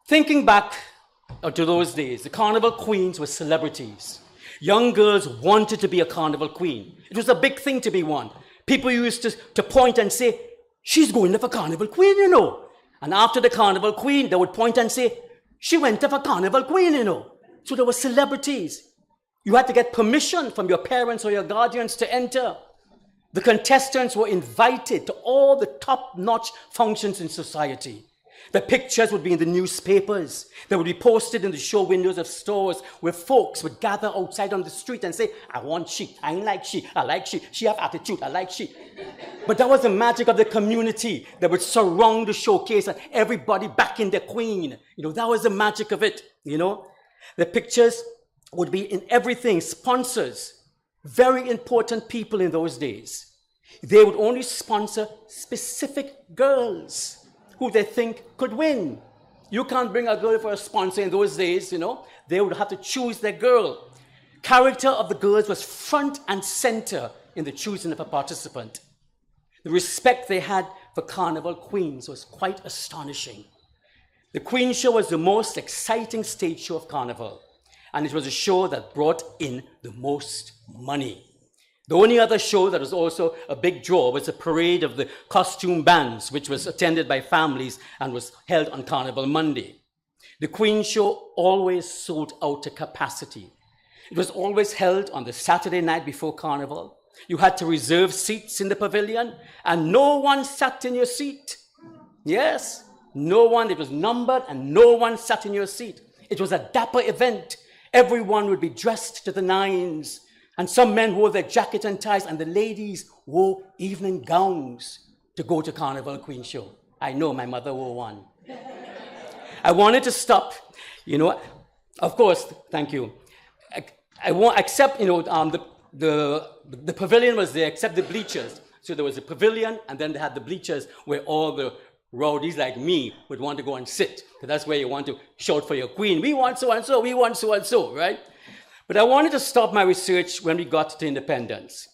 Thinking back to those days, the Carnival Queens were celebrities. Young girls wanted to be a Carnival Queen. It was a big thing to be one. People used to point and say, she's going to have a Carnival Queen, And after the Carnival Queen, they would point and say, she went to have a Carnival Queen, So there were celebrities. You had to get permission from your parents or your guardians to enter. The contestants were invited to all the top-notch functions in society. The pictures would be in the newspapers. They would be posted in the show windows of stores where folks would gather outside on the street and say, I want she, I like she, I like she have attitude, I like she. But that was the magic of the community that would surround the showcase and everybody backing their queen. That was the magic of it, The pictures would be in everything. Sponsors, very important people in those days. They would only sponsor specific girls who they think could win. You can't bring a girl for a sponsor in those days, you know. They would have to choose their girl. Character of the girls was front and center in the choosing of a participant. The respect they had for carnival queens was quite astonishing. The Queen Show was the most exciting stage show of carnival, and it was a show that brought in the most money. The only other show that was also a big draw was the parade of the costume bands, which was attended by families and was held on Carnival Monday. The Queen Show always sold out to capacity. It was always held on the Saturday night before Carnival. You had to reserve seats in the pavilion, and no one sat in your seat. Yes, no one. It was numbered, and no one sat in your seat. It was a dapper event. Everyone would be dressed to the nines, and some men wore their jacket and ties, and the ladies wore evening gowns to go to Carnival Queen Show. I know my mother wore one. I wanted to stop, you know, of course, thank you. I won't accept, you know, the pavilion was there, except the bleachers. So there was a pavilion, and then they had the bleachers where all the rowdies like me would want to go and sit, because that's where you want to shout for your queen. We want so-and-so, we want so-and-so, right? But I wanted to stop my research when we got to independence.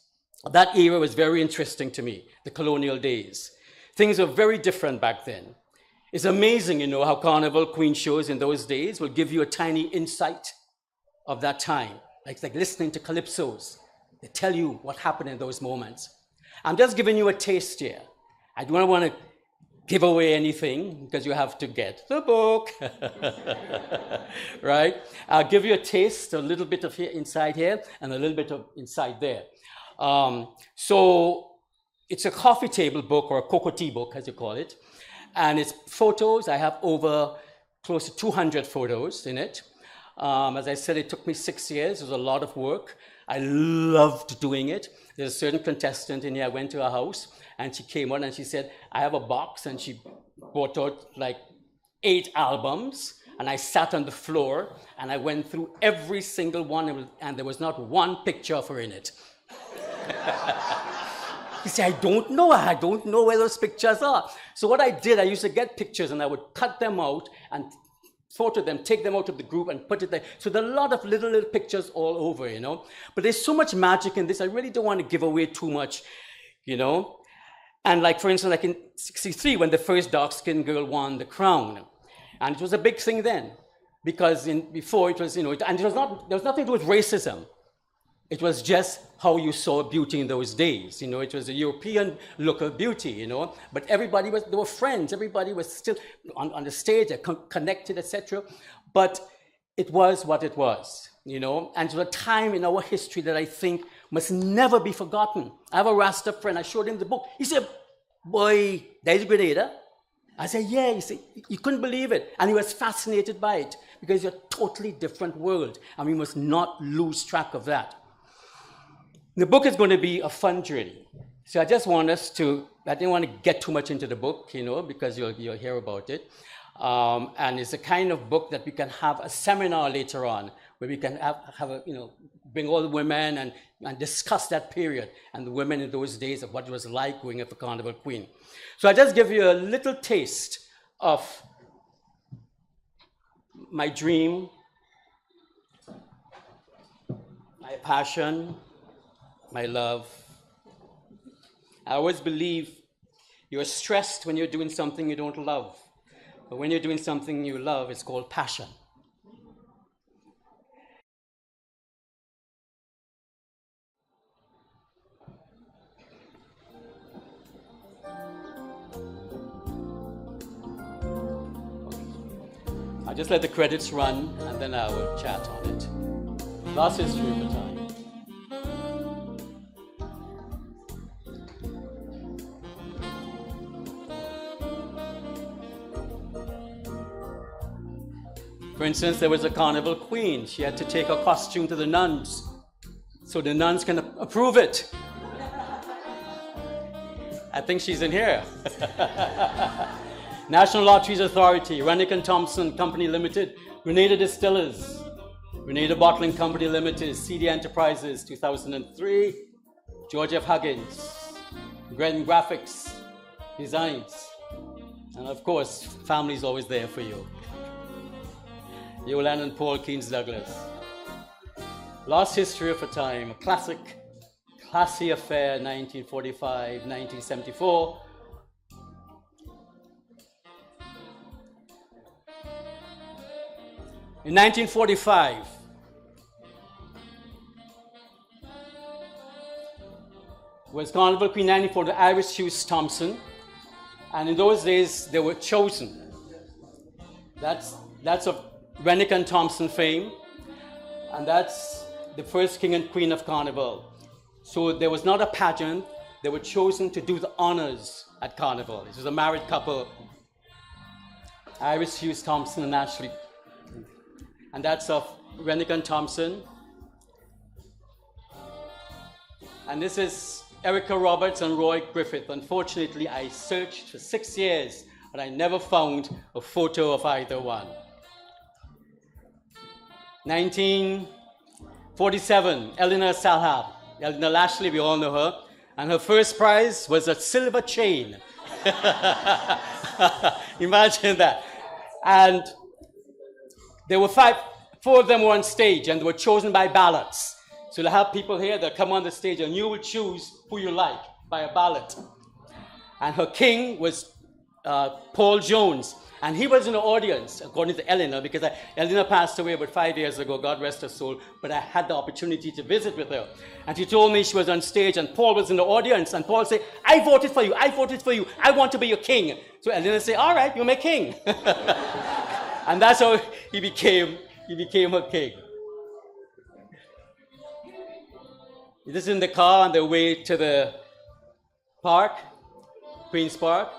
That era was very interesting to me, the colonial days. Things were very different back then. It's amazing, you know, how Carnival Queen shows in those days will give you a tiny insight of that time. It's like listening to calypsos. They tell you what happened in those moments. I'm just giving you a taste here. I don't want to give away anything because you have to get the book, right? I'll give you a taste, a little bit of here, inside here, and a little bit of inside there. So it's a coffee table book, or a cocoa tea book, as you call it. And it's photos. I have over close to 200 photos in it. As I said, it took me 6 years. It was a lot of work. I loved doing it. There's a certain contestant in here. I went to her house, and she came out and she said, I have a box, and she brought out like 8 albums, and I sat on the floor, and I went through every single one, and there was not one picture of her in it. He said, I don't know where those pictures are. So what I did, I used to get pictures, and I would cut them out and photo them, take them out of the group and put it there. So there are a lot of little pictures all over, you know. But there's so much magic in this. I really don't want to give away too much, you know. And like, for instance, like in 1963, when the first dark-skinned girl won the crown. And it was a big thing then, because before it was, you know, and there was nothing to do with racism. It was just how you saw beauty in those days. You know, it was a European look of beauty, you know. But they were friends. Everybody was still on the stage, connected, etc. But it was what it was, you know. And it was a time in our history that I think must never be forgotten. I have a Rasta friend. I showed him the book. He said, boy, there's Grenada. I said, yeah. He said, you couldn't believe it. And he was fascinated by it, because it's a totally different world. And we must not lose track of that. The book is going to be a fun journey. So I just want us to, I didn't want to get too much into the book, you know, because you'll hear about it. And it's a kind of book that we can have a seminar later on, where we can have a, you know, bring all the women and discuss that period and the women in those days of what it was like going up for Carnival Queen. So I just give you a little taste of my dream, my passion, my love. I always believe you're stressed when you're doing something you don't love. But when you're doing something you love, it's called passion. I'll just let the credits run, and then I will chat on it. Last history of the time. For instance, there was a carnival queen. She had to take her costume to the nuns so the nuns can approve it. I think she's in here. National Lotteries Authority, Rennick & Thompson Company Limited, Grenada Distillers, Grenada Bottling Company Limited, CD Enterprises, 2003, George F. Huggins, Gren Graphics, Designs, and of course, family's always there for you. Yolande and Paul Keynes Douglas. Lost History of a Time, a classic, classy affair, 1945, 1974. In 1945, was Carnival Queen 1940, Iris Hughes Thompson, and in those days they were chosen. That's of Rennick and Thompson fame, and that's the first king and queen of Carnival. So there was not a pageant, they were chosen to do the honors at Carnival. This was a married couple, Iris Hughes Thompson and Ashley. And that's of Rennick and Thompson. And this is Erica Roberts and Roy Griffith. Unfortunately, I searched for 6 years, but I never found a photo of either one. 1947, Eleanor Salhab. Eleanor Lashley, we all know her. And her first prize was a silver chain. Imagine that. And there were four of them were on stage, and they were chosen by ballots. So you'll have people here that come on the stage, and you will choose who you like by a ballot. And her king was Paul Jones, and he was in the audience, according to Eleanor, because Eleanor passed away about 5 years ago, God rest her soul, but I had the opportunity to visit with her. And she told me she was on stage, and Paul was in the audience, and Paul said, I voted for you, I want to be your king. So Eleanor said, all right, you're my king. And that's how he became her king. This is in the car on the way to the park, Queen's Park.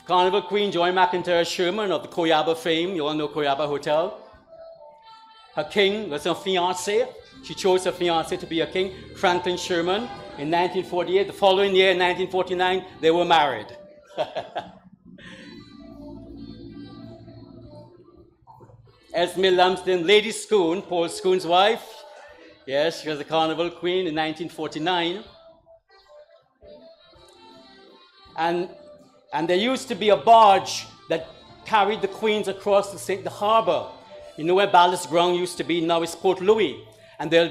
Carnival Queen Joy McIntyre Sherman of the Koyaba fame. You all know Koyaba Hotel. Her king was her fiancé. She chose her fiancé to be her king, Franklin Sherman, in 1948. The following year, in 1949, they were married. Esme Lumsden, Lady Scoon, Paul Scoon's wife. Yes, she was a Carnival Queen in 1949. And there used to be a barge that carried the queens across the harbor. You know where Ballast Ground used to be? Now it's Port Louis. And they'll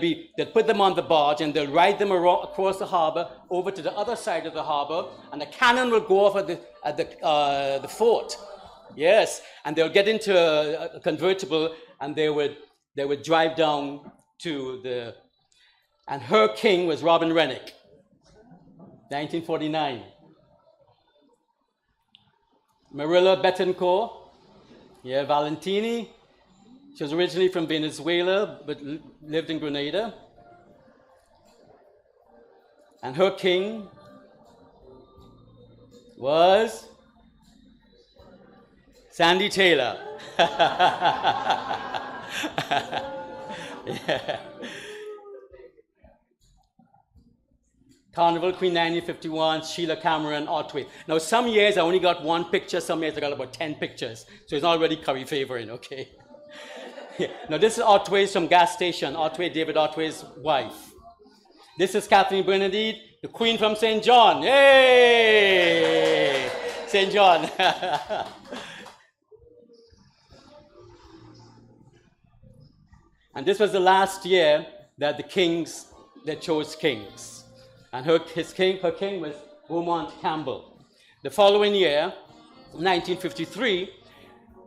put them on the barge, and they'll ride them across the harbor over to the other side of the harbor, and a cannon will go off at the fort. Yes, and they'll get into a convertible, and they would drive down to and her king was Robin Rennick, 1949. Marilla Betancourt, Valentini. She was originally from Venezuela, but lived in Grenada. And her king was Sandy Taylor. Yeah. Carnival Queen 1951, Sheila Cameron, Otway. Now, some years I only got one picture, some years I got about 10 pictures. So it's already curry favoring, okay? Yeah. Now, this is Otway's from gas station, David Otway's wife. This is Kathleen Bernadette, the Queen from St. John. Yay! St. John. And this was the last year that they chose kings. And her king was Beaumont Campbell. The following year, 1953,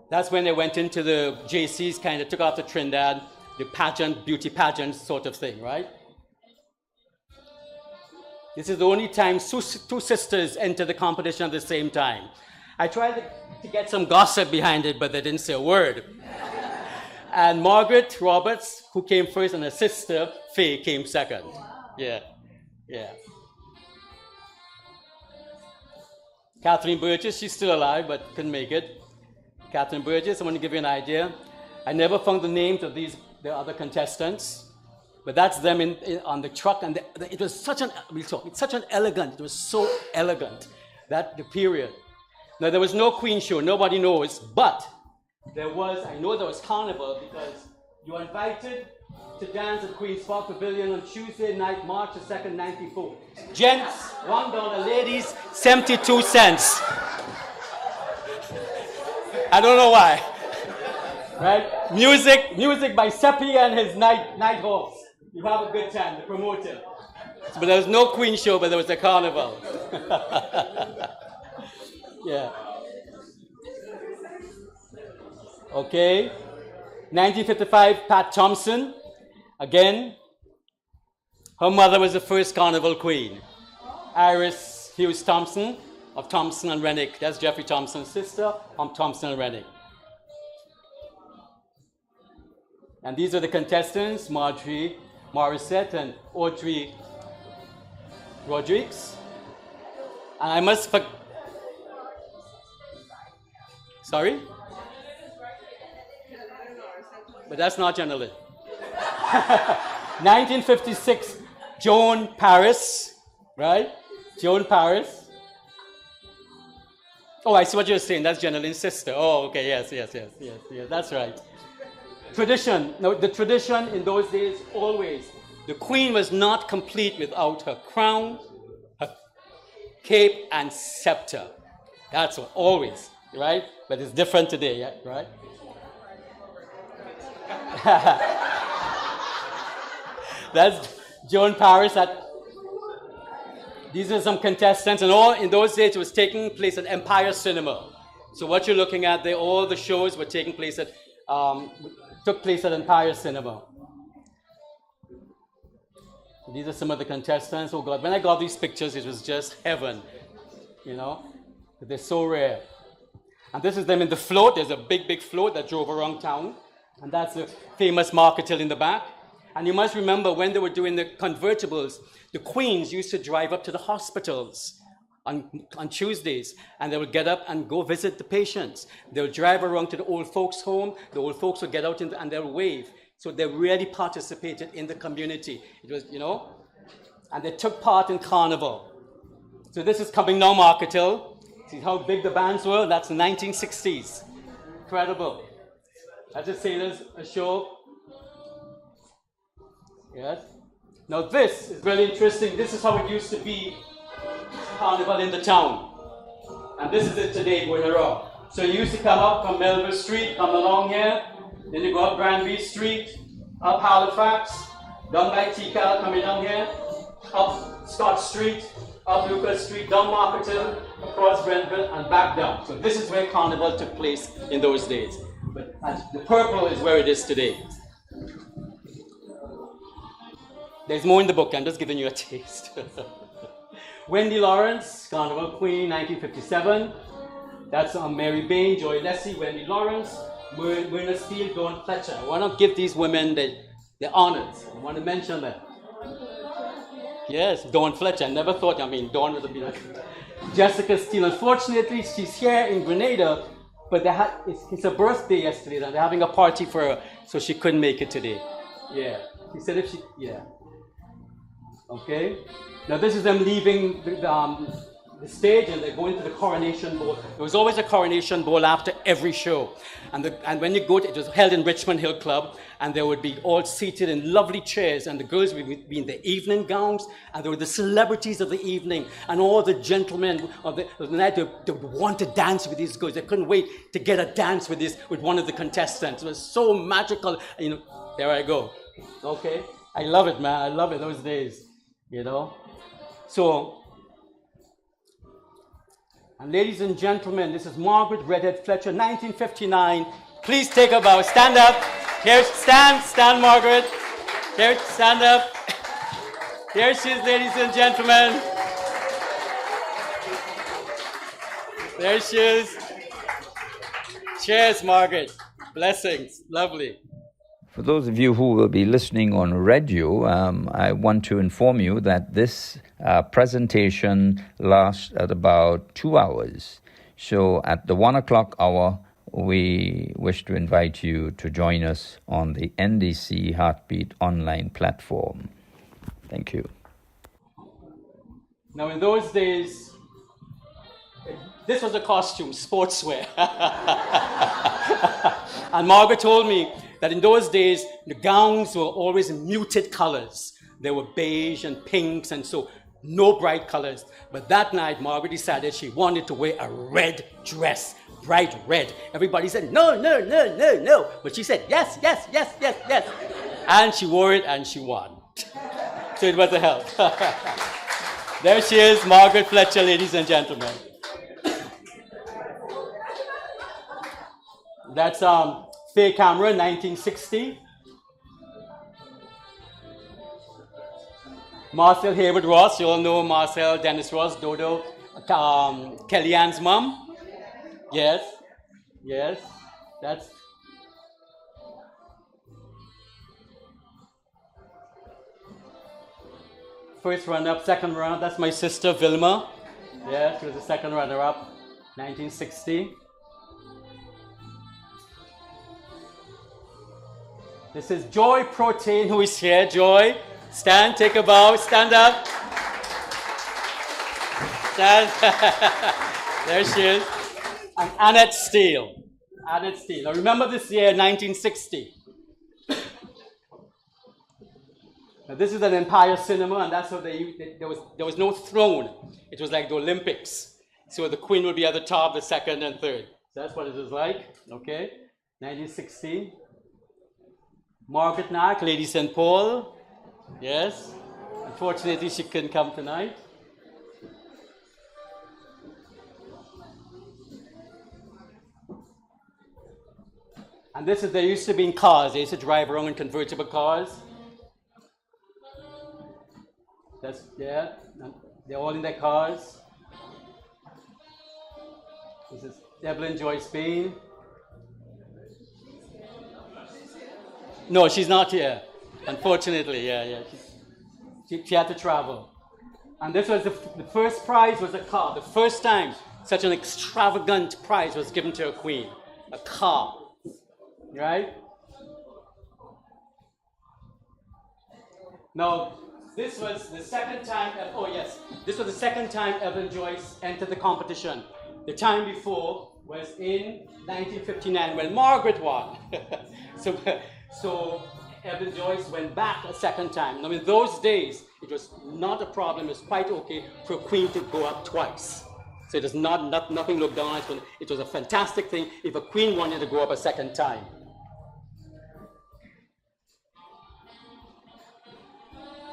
that's when they went into the JCs, kind of took after Trinidad, the pageant, beauty pageant sort of thing, right? This is the only time two sisters enter the competition at the same time. I tried to get some gossip behind it, but they didn't say a word. And Margaret Roberts, who came first, and her sister, Faye, came second. Yeah. Catherine Burgess, she's still alive, but couldn't make it. Catherine Burgess, I want to give you an idea. I never found the names of the other contestants, but that's them on the truck, and it was such an elegant, it was so elegant, the period. Now, there was no Queen show, nobody knows, but I know there was Carnival, because you were invited to dance at Queen's Park Pavilion on Tuesday night, March 2nd, 1994. Gents, $1, ladies, 72 cents. I don't know why. Right? Music by Seppi and his night horse. You have a good time, the promoter. But there was no Queen show, but there was a carnival. Yeah. Okay. 1955, Pat Thompson. Again, her mother was the first carnival queen. Iris Hughes Thompson of Thompson and Rennick. That's Jeffrey Thompson's sister from Thompson and Rennick. And these are the contestants, Marjorie Morissette and Audrey Rodriguez. And I must... Sorry? But that's not Jenna-Lynn. 1956, Joan Paris, right? Joan Paris. Oh, I see what you're saying. That's Jenna-Lynn's sister. Oh, okay, yes, that's right. Tradition. Now, the tradition in those days, always, the queen was not complete without her crown, her cape, and scepter. That's what, always, right? But it's different today, yeah, right? That's Joan Paris. These are some contestants, and all in those days it was taking place at Empire Cinema. So what you're looking at there, all the shows were taking place at took place at Empire Cinema. So these are some of the contestants. Oh God, when I got these pictures, it was just heaven. You know, they're so rare. And this is them in the float. There's a big float that drove around town, and that's the famous Market Hill in the back. And you must remember when they were doing the convertibles, the queens used to drive up to the hospitals on Tuesdays, and they would get up and go visit the patients. They would drive around to the old folks' home. The old folks would get out and they'll wave. So they really participated in the community. It was, you know, and they took part in carnival. So this is Coming Now Market Hill. See how big the bands were? That's the 1960s. Incredible. That's a sailors show. Yes. Now this is really interesting. This is how it used to be carnival in the town. And this is it today going around. So you used to come up from Melville Street, come along here, then you go up Granby Street, up Halifax, down by Tikal, coming down here, up Scott Street, up Lucas Street, down Market Hill, across Brentville, and back down. So this is where carnival took place in those days. But the purple is where it is today. There's more in the book. I'm just giving you a taste. Wendy Lawrence, Carnival Queen, 1957. That's Mary Bain, Joy Leslie, Wendy Lawrence, Myrna Steele, Dawn Fletcher. I want to give these women the honors. I want to mention them. Yes, Dawn Fletcher. I never thought, Dawn would have been Jessica Steele. Unfortunately, she's here in Grenada, but it's her birthday yesterday, and they're having a party for her, so she couldn't make it today. Yeah. She said yeah. Okay. Now this is them leaving the stage, and they're going to the coronation ball. There was always a coronation ball after every show, and when you go, it was held in Richmond Hill Club, and they would be all seated in lovely chairs, and the girls would be in their evening gowns, and there were the celebrities of the evening, and all the gentlemen of the night they would want to dance with these girls. They couldn't wait to get a dance with one of the contestants. It was so magical. You know, there I go. Okay, I love it, man. I love it. Those days. You know, so, and ladies and gentlemen, this is Margaret Redhead Fletcher, 1959. Please take a bow. Stand up. Here, stand, Margaret. Here, stand up. Here she is, ladies and gentlemen. There she is. Cheers, Margaret. Blessings. Lovely. For those of you who will be listening on radio, I want to inform you that this presentation lasts at about 2 hours. So at the 1 o'clock hour, we wish to invite you to join us on the NDC Heartbeat online platform. Thank you. Now in those days, this was a costume, sportswear. And Margaret told me that in those days, the gowns were always in muted colors. They were beige and pinks, and so no bright colors. But that night, Margaret decided she wanted to wear a red dress, bright red. Everybody said, no, no, no, no, no. But she said, yes, yes, yes, yes, yes. And she wore it and she won. So it was a help. There she is, Margaret Fletcher, ladies and gentlemen. That's Faye Cameron, 1960. Marcel Hayward Ross, you all know Marcel Dennis Ross, Dodo, Kellyanne's mom. Yes, yes, that's. First runner-up, second runner-up, that's my sister Vilma. Yeah, she was the second runner-up, 1960. This is Joy Protein, who is here. Joy, stand, take a bow, stand up. Stand. There she is. And Annette Steele. Annette Steele. Now remember this year, 1960. Now this is an Empire Cinema, and that's what there was no throne. It was like the Olympics. So the Queen would be at the top, the second and third. So that's what it was like. Okay, 1960. Margaret Nack, Lady St. Paul. Yes. Unfortunately, she couldn't come tonight. And this is, they used to be in cars. They used to drive around in convertible cars. That's, yeah, they're all in their cars. This is Evelyn Joyce Payne. No, she's not here. Unfortunately, yeah. She had to travel. And this was the first prize was a car. The first time such an extravagant prize was given to a queen. A car. Right? Now, this was the second time, this was the second time Evelyn Joyce entered the competition. The time before was in 1959 when Margaret won. So Evelyn Joyce went back a second time. Now in those days, it was not a problem. It was quite okay for a queen to go up twice. So it was nothing looked down on. It was a fantastic thing if a queen wanted to go up a second time.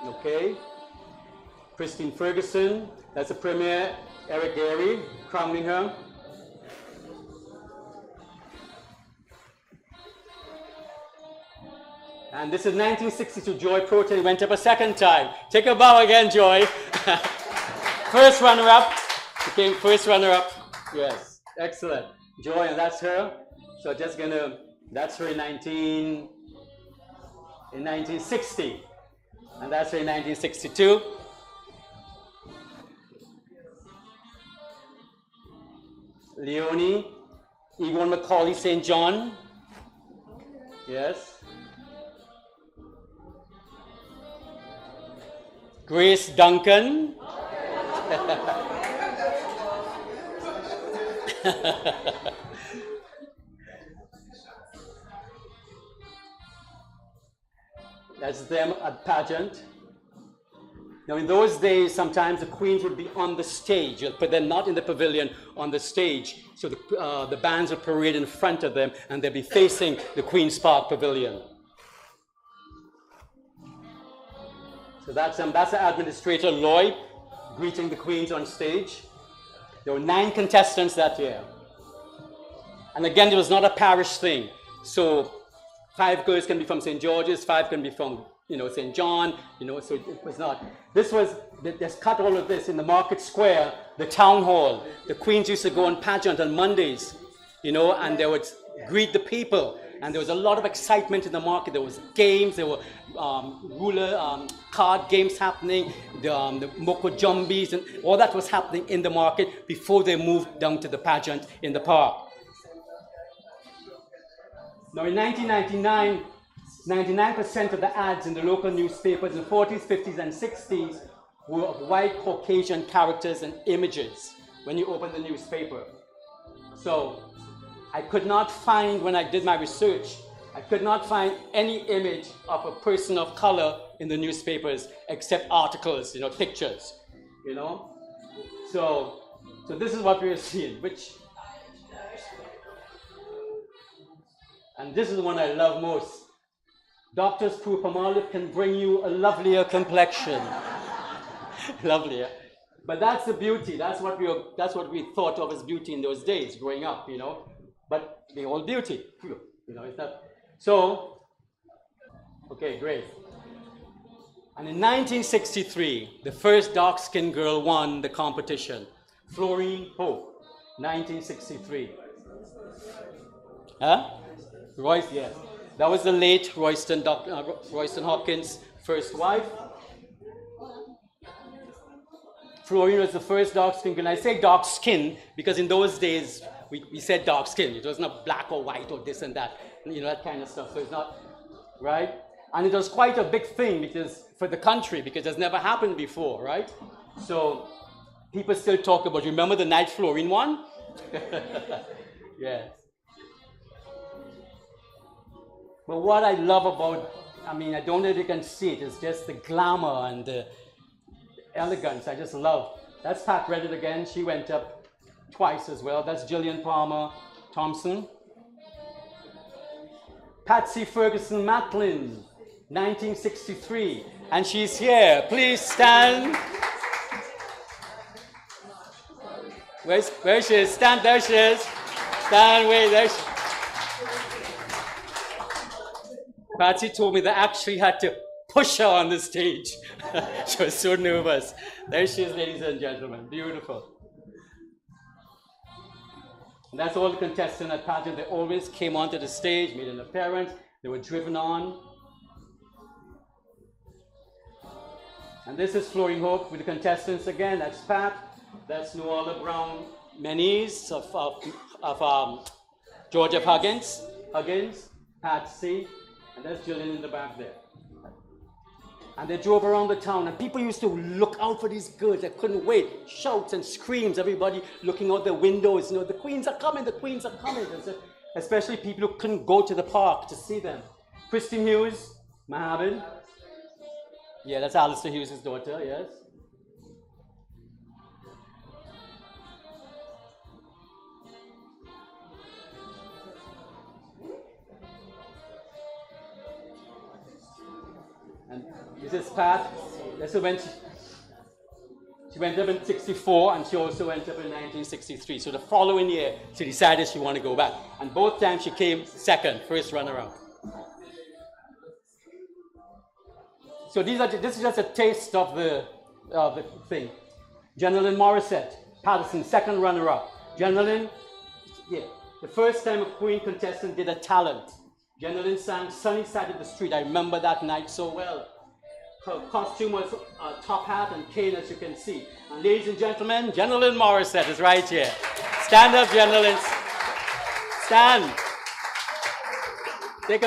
Okay. Christine Ferguson, that's the Premier, Eric Gary, crowning her. And this is 1962, Joy Protein went up a second time. Take a bow again, Joy. First runner-up, became first runner-up. Yes, excellent. Joy, and that's her. So just gonna, that's her in 1960. And that's her in 1962. Leonie, Egon Macaulay St. John. Yes. Grace Duncan. That's them at pageant. Now in those days, sometimes the queens would be on the stage, but they're not in the pavilion, on the stage. So the bands would parade in front of them and they'd be facing the Queen's Park Pavilion. So that's the Administrator Lloyd greeting the queens on stage. There were 9 contestants that year. And again, it was not a parish thing. So 5 girls can be from St. George's, 5 can be from, St. John, so it was not. This was, they cut all of this in the market square, the town hall. The queens used to go on pageant on Mondays, and they would greet the people. And there was a lot of excitement in the market. There was games, there were card games happening, the Moko Jumbies, and all that was happening in the market before they moved down to the pageant in the park. Now in 1999, 99% of the ads in the local newspapers in the 40s, 50s, and 60s were of white Caucasian characters and images when you open the newspaper. So I could not find, when I did my research, I could not find any image of a person of color in the newspapers except articles, pictures. you know. So this is what we are seeing, and this is the one I love most. Doctor's Pure Palmolive can bring you a lovelier complexion. Lovelier. But that's the beauty. That's what we thought of as beauty in those days, growing up, you know. But the old beauty, you know, it's not. So, okay, great. And in 1963, the first dark-skinned girl won the competition. Florine Hope, 1963. Huh? Royce, yes. That was the late Royston Hopkins' first wife. Florine was the first dark skin girl. I say dark skin because in those days we said dark skin. It was not black or white or this and that, you know, that kind of stuff. So it's not, right? And it was quite a big thing because for the country, because it's never happened before, right? So people still talk about, remember the night Florine won? Yes. But what I love about, I mean, I don't know if you can see it, it's just the glamour and the elegance. I just love. That's Pat Reddit again. She went up twice as well. That's Gillian Palmer Thompson. Patsy Ferguson Macklin, 1963. And she's here. Please stand. Where she is? Stand, there she is. Stand, wait, there she is. Patsy told me they actually had to push her on the stage. She was so nervous. There she is, ladies and gentlemen. Beautiful. And that's all the contestants at pageant. They always came onto the stage, made an appearance. They were driven on. And this is Florine Hope with the contestants again. That's Pat. That's Noala Brown Menes of George F. Huggins, Patsy. And that's Jillian in the back there. And they drove around the town, and people used to look out for these girls. They couldn't wait. Shouts and screams, everybody looking out their windows. You know, the queens are coming, the queens are coming. Especially people who couldn't go to the park to see them. Christine Hughes, Mahabin. Yeah, that's Alistair Hughes' daughter, yes. And this is Pat. This is when she went up in 64, and she also went up in 1963. So the following year, she decided she wanted to go back. And both times she came second, first runner-up. So this is just a taste of the thing. Jenilyn Morissette, Patterson, second runner-up. Jenilyn, yeah, the first time a Queen contestant did a talent. Jenilyn sang Sunny Side of the Street. I remember that night so well. Her costume was a top hat and cane, as you can see. And ladies and gentlemen, Jenilyn Morissette is right here. Stand up, Jenilyn. Stand. Take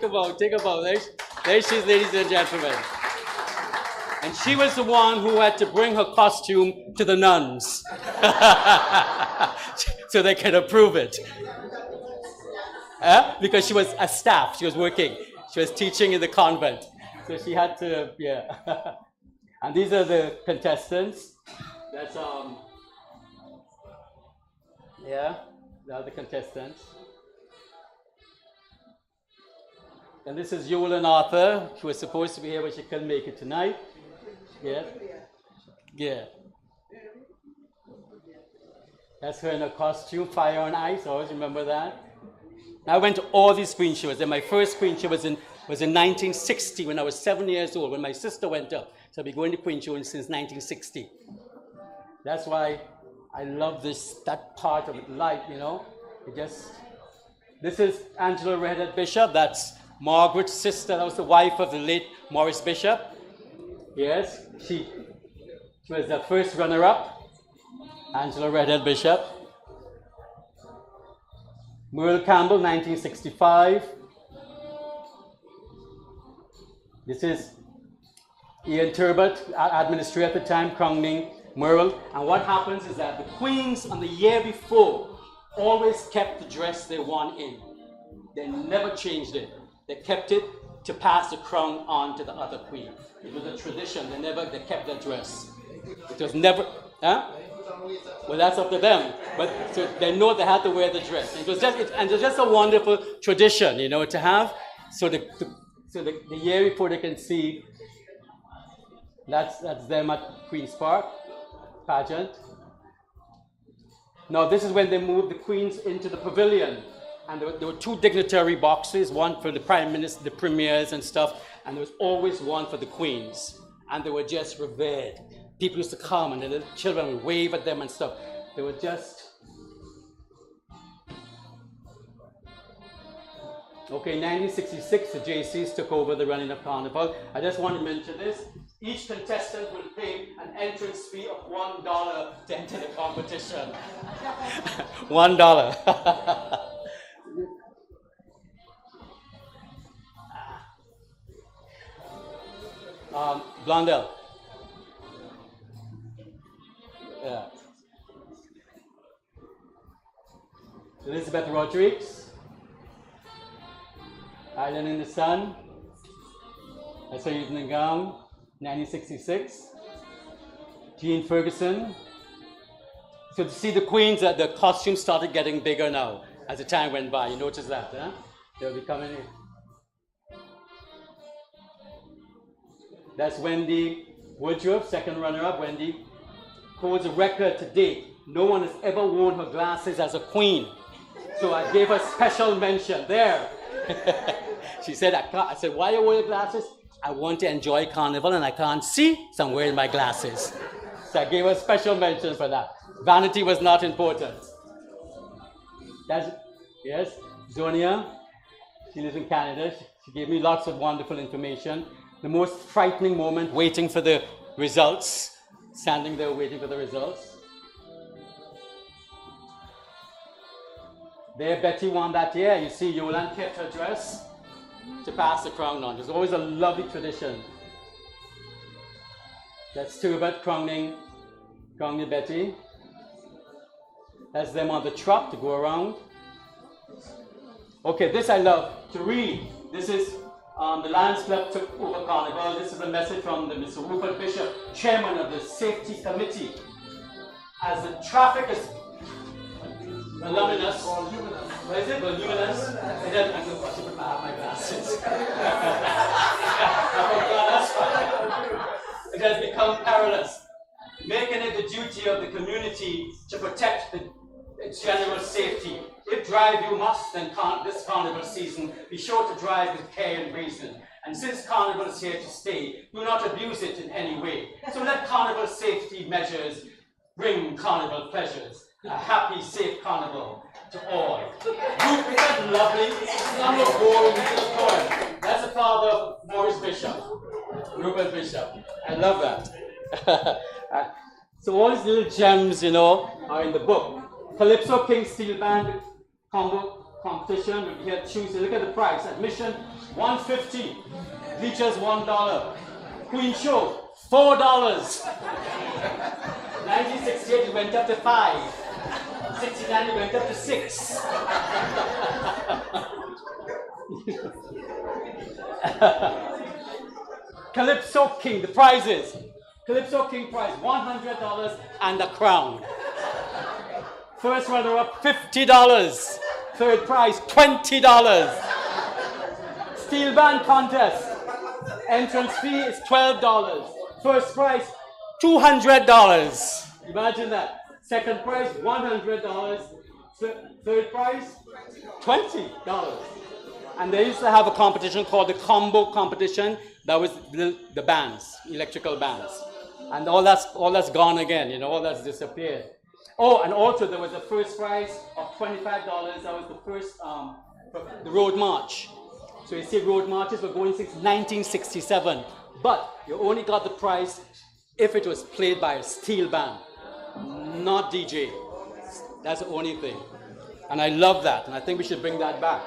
a bow. There she is, ladies and gentlemen. And she was the one who had to bring her costume to the nuns so they could approve it. Because she was a staff, she was working. She was teaching in the convent. So she had to, yeah. And these are the contestants. That's, yeah, the other contestants. And this is Yule and Arthur, who was supposed to be here, but she couldn't make it tonight. Yeah. Yeah. That's her in her costume, Fire on Ice. I always remember that. I went to all these Queen shows, and my first Queen show was in 1960 when I was 7 years old, when my sister went up. So I've been going to Queen shows since 1960. That's why I love that part of life, you know. This is Angela Redhead Bishop. That's Margaret's sister. That was the wife of the late Maurice Bishop. Yes, she was the first runner-up, Angela Redhead Bishop. Merle Campbell, 1965. This is Ian Turbot, administrator at the time, crowning Merle. And what happens is that the queens on the year before always kept the dress they won in. They never changed it. They kept it to pass the crown on to the other queen. It was a tradition. They kept their dress. It was never, huh? Well, that's up to them. But so they know they had to wear the dress. It was just a wonderful tradition, to have. So the year before they can see, that's them at Queen's Park pageant. Now this is when they moved the queens into the pavilion, and there were two dignitary boxes, one for the prime minister, the premiers and stuff, and there was always one for the queens, and they were just revered. People used to come, and the little children would wave at them and stuff. They were just... Okay, 1966, the JCs took over the running of Carnival. I just want to mention this. Each contestant will pay an entrance fee of $1 to enter the competition. $1. Blondell. Yeah. Elizabeth Rodriguez. Island in the Sun. That's her evening gown. 1966. Jean Ferguson. So to see the queens, the costumes started getting bigger now as the time went by. You notice that, huh? They'll be coming in. That's Wendy Woodruff, second runner-up. Wendy holds a record to date. No one has ever worn her glasses as a queen. So I gave her special mention there. She said, I said, why you wear your glasses? I want to enjoy Carnival and I can't see, so I'm wearing my glasses. So I gave her special mention for that. Vanity was not important. Yes, Zonia, she lives in Canada. She gave me lots of wonderful information. The most frightening moment, waiting for the results, standing there waiting for the results. There, Betty won that year. You see, Yolande kept her dress to pass the crown on. There's always a lovely tradition. That's Turbot crowning Betty. That's them on the truck to go around. Okay, this I love to read. This is the Lions Club took over Carnival. This is a message from the Mr. Rupert Bishop, chairman of the safety committee. As the traffic is voluminous. What is it? Voluminous? I'm going to put my glasses. It has become perilous, making it the duty of the community to protect its general safety. If drive you must, then this Carnival season, be sure to drive with care and reason. And since Carnival is here to stay, do not abuse it in any way. So let Carnival safety measures bring Carnival pleasures. A happy, safe Carnival to all. Isn't that lovely? It's not a boring little poem. That's the father of Maurice Bishop, Rupert Bishop. I love that. So all these little gems, are in the book. Calypso King Steel Band combo competition will be here Tuesday. Look at the price. Admission $1.50. Bleachers $1. Queen Show $4. 1968 it went up to 5. 69 it went up to 6. Calypso King, the prizes. Calypso King prize $100 and a crown. First runner-up $50. Third prize $20. Steel band contest. Entrance fee is $12. First prize $200. Imagine that. Second prize $100. Third prize $20. And they used to have a competition called the combo competition. That was the bands, electrical bands. And all that's gone again, all that's disappeared. Oh, and also there was a first prize of $25. That was the first, the road march. So you see road marches were going since 1967. But you only got the prize if it was played by a steel band, not DJ. That's the only thing. And I love that, and I think we should bring that back.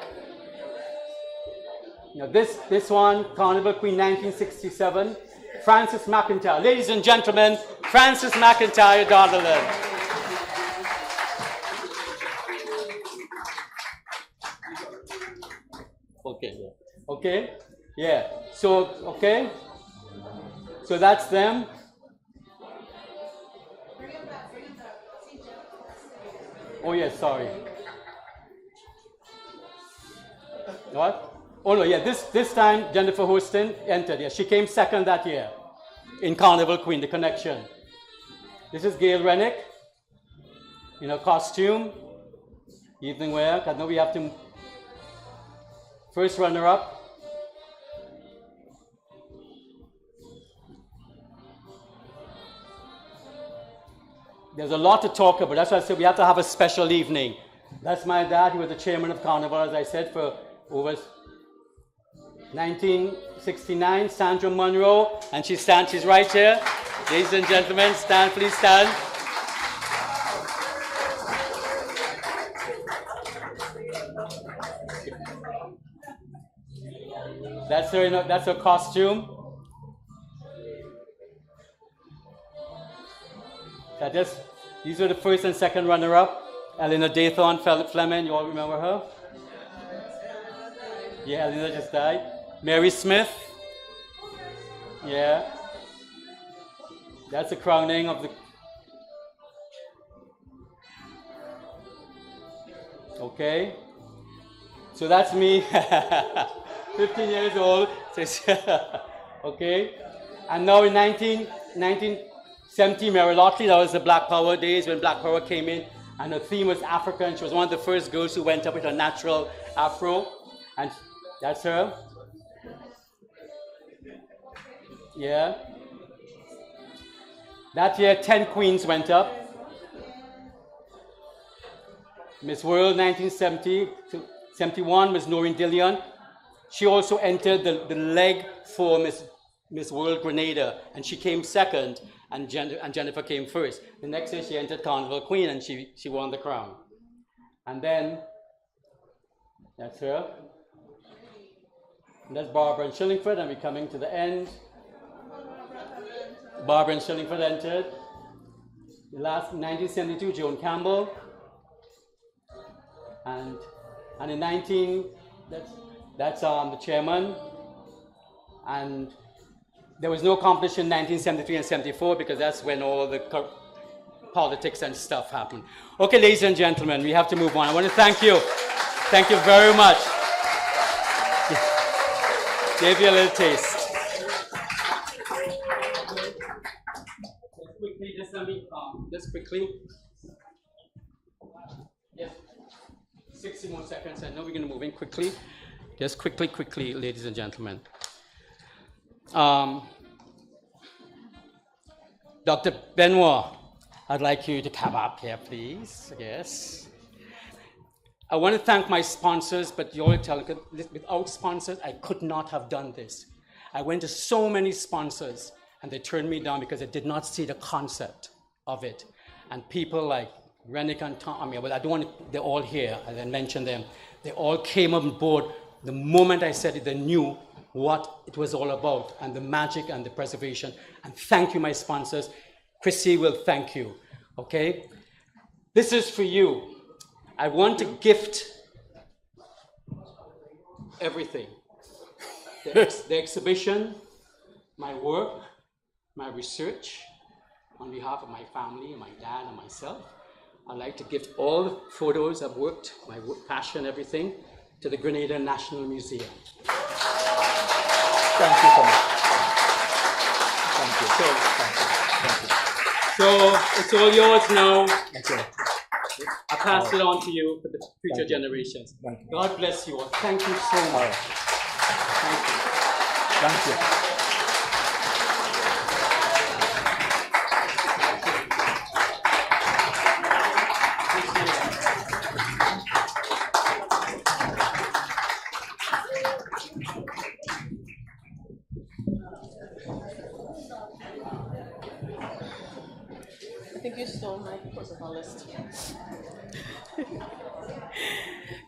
Now this one, Carnival Queen 1967, Frances McIntyre. Ladies and gentlemen, Frances McIntyre, Darlaland. Okay, yeah. So, okay. So that's them. Oh, yes, sorry. What? Oh, no, yeah, this time Jennifer Houston entered. Yeah, she came second that year in Carnival Queen, the connection. This is Gail Rennick in her costume, evening wear, because now we have to. First runner-up. There's a lot to talk about. That's why I said we have to have a special evening. That's my dad. He was the chairman of Carnival, as I said, for over 1969. Sandra Monroe, and she's right here. Ladies and gentlemen, stand, please stand. That's her costume. These were the first and second runner-up. Eleanor Daythorne Fleming, you all remember her? Yeah, Eleanor just died. Mary Smith. Yeah. That's the crowning of the... Okay. So that's me. 15 years old. Okay. And now in 1970, Mary Lockley, that was the Black Power days when Black Power came in, and her theme was Africa, and she was one of the first girls who went up with her natural afro, and that's her. Yeah. That year, 10 queens went up. Miss World 1970 to 71 was Noreen Dillion. She also entered the leg for Miss World Grenada, and she came second, and Jennifer came first. The next year she entered Carnival Queen, and she won the crown. And then, that's her. And that's Barbara and Shillingford, and we're coming to the end. Barbara and Shillingford entered. The last, 1972, Joan Campbell. And in that's the chairman. And there was no competition in 1973 and 74 because that's when all the politics and stuff happened. Okay, ladies and gentlemen, we have to move on. I want to thank you. Thank you very much. Gave you a little taste. Just quickly. Yes. 60 more seconds. I know we're going to move in quickly. Just quickly, ladies and gentlemen. Dr. Benoit, I'd like you to come up here, please. Yes. I want to thank my sponsors, but you all tell me, without sponsors, I could not have done this. I went to so many sponsors, and they turned me down because they did not see the concept of it. And people like Rennick and Tom, I don't want to, they're all here, I didn't mention them. They all came on board. The moment I said it, they knew what it was all about, and the magic and the preservation. And thank you, my sponsors. Chrissy will thank you, okay? This is for you. I want to gift everything. The exhibition, my work, my research, on behalf of my family, my dad and myself. I'd like to gift all the photos I've worked, my work, passion, everything, to the Grenada National Museum. Thank you so much. Thank you. Thank you. So it's all yours now. Thank you. I pass it on to you for the future generations. Thank you. God bless you all. Thank you so much. Thank you. Thank you. I think you stole my protocol list.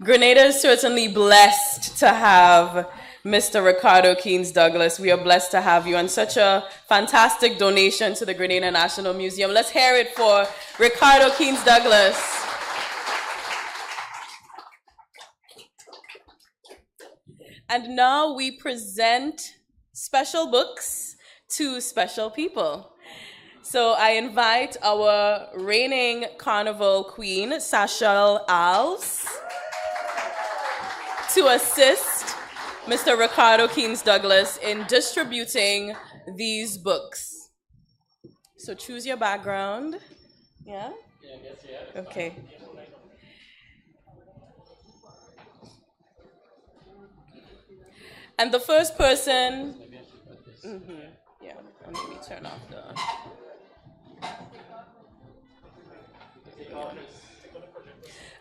Grenada is certainly blessed to have Mr. Ricardo Keynes Douglas. We are blessed to have you, and such a fantastic donation to the Grenada National Museum. Let's hear it for Ricardo Keynes Douglas. And now we present special books to special people. So I invite our reigning carnival queen, Sachel Alves, to assist Mr. Ricardo Keynes Douglas in distributing these books. So choose your background. Yeah? Yeah, I guess, yeah. Okay. And the first person, yeah, let me turn off the.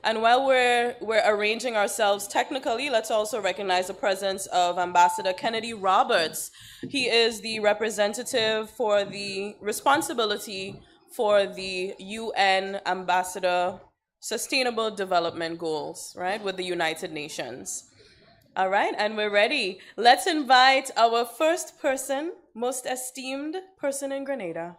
And while we're arranging ourselves technically, let's also recognize the presence of Ambassador Kennedy Roberts. He is the representative for the responsibility for the UN Ambassador Sustainable Development Goals, right, with the United Nations. All right, and we're ready. Let's invite our first person, most esteemed person in Grenada.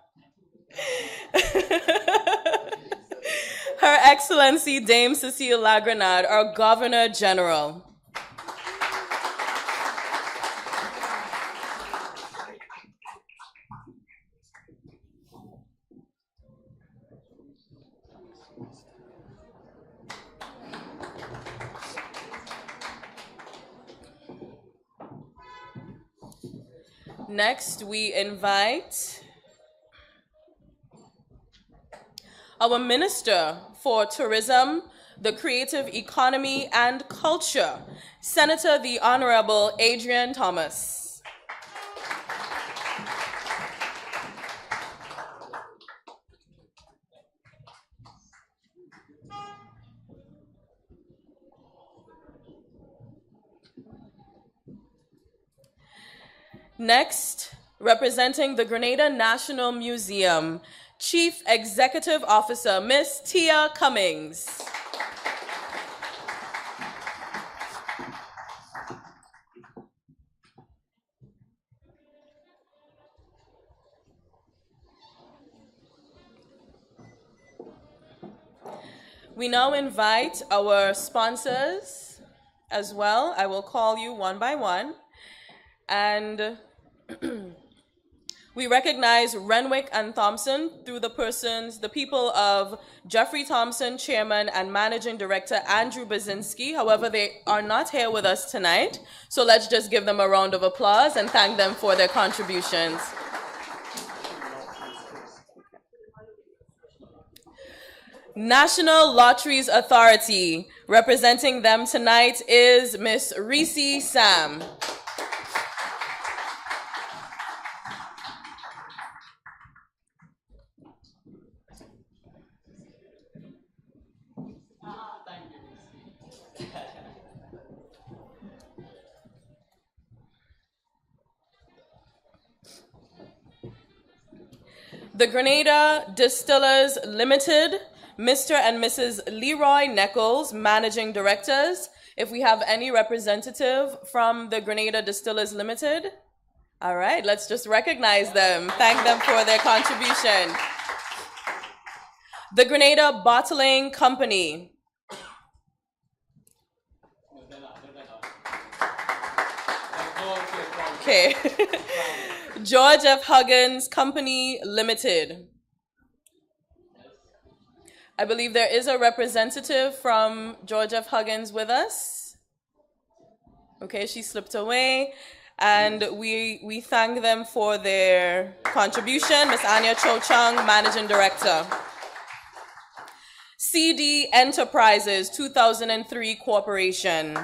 Her Excellency Dame Cecile Lagrenade, our Governor General. Next, we invite our Minister for Tourism, the Creative Economy and Culture, Senator the Honorable Adrian Thomas. Next, representing the Grenada National Museum, Chief Executive Officer, Ms. Tia Cummings. We now invite our sponsors as well. I will call you one by one. And we recognize Renwick and Thompson through the people of Jeffrey Thompson, Chairman and Managing Director Andrew Bazinski. However, they are not here with us tonight, so let's just give them a round of applause and thank them for their contributions. National Lotteries Authority, representing them tonight is Miss Reese Sam. The Grenada Distillers Limited, Mr. and Mrs. Leroy Nichols, Managing Directors. If we have any representative from the Grenada Distillers Limited. All right, let's just recognize them. Thank them for their contribution. The Grenada Bottling Company. Okay. George F. Huggins Company Limited. I believe there is a representative from George F. Huggins with us. Okay, she slipped away. And we thank them for their contribution. Ms. Anya Cho Chung, Managing Director. CD Enterprises 2003 Corporation.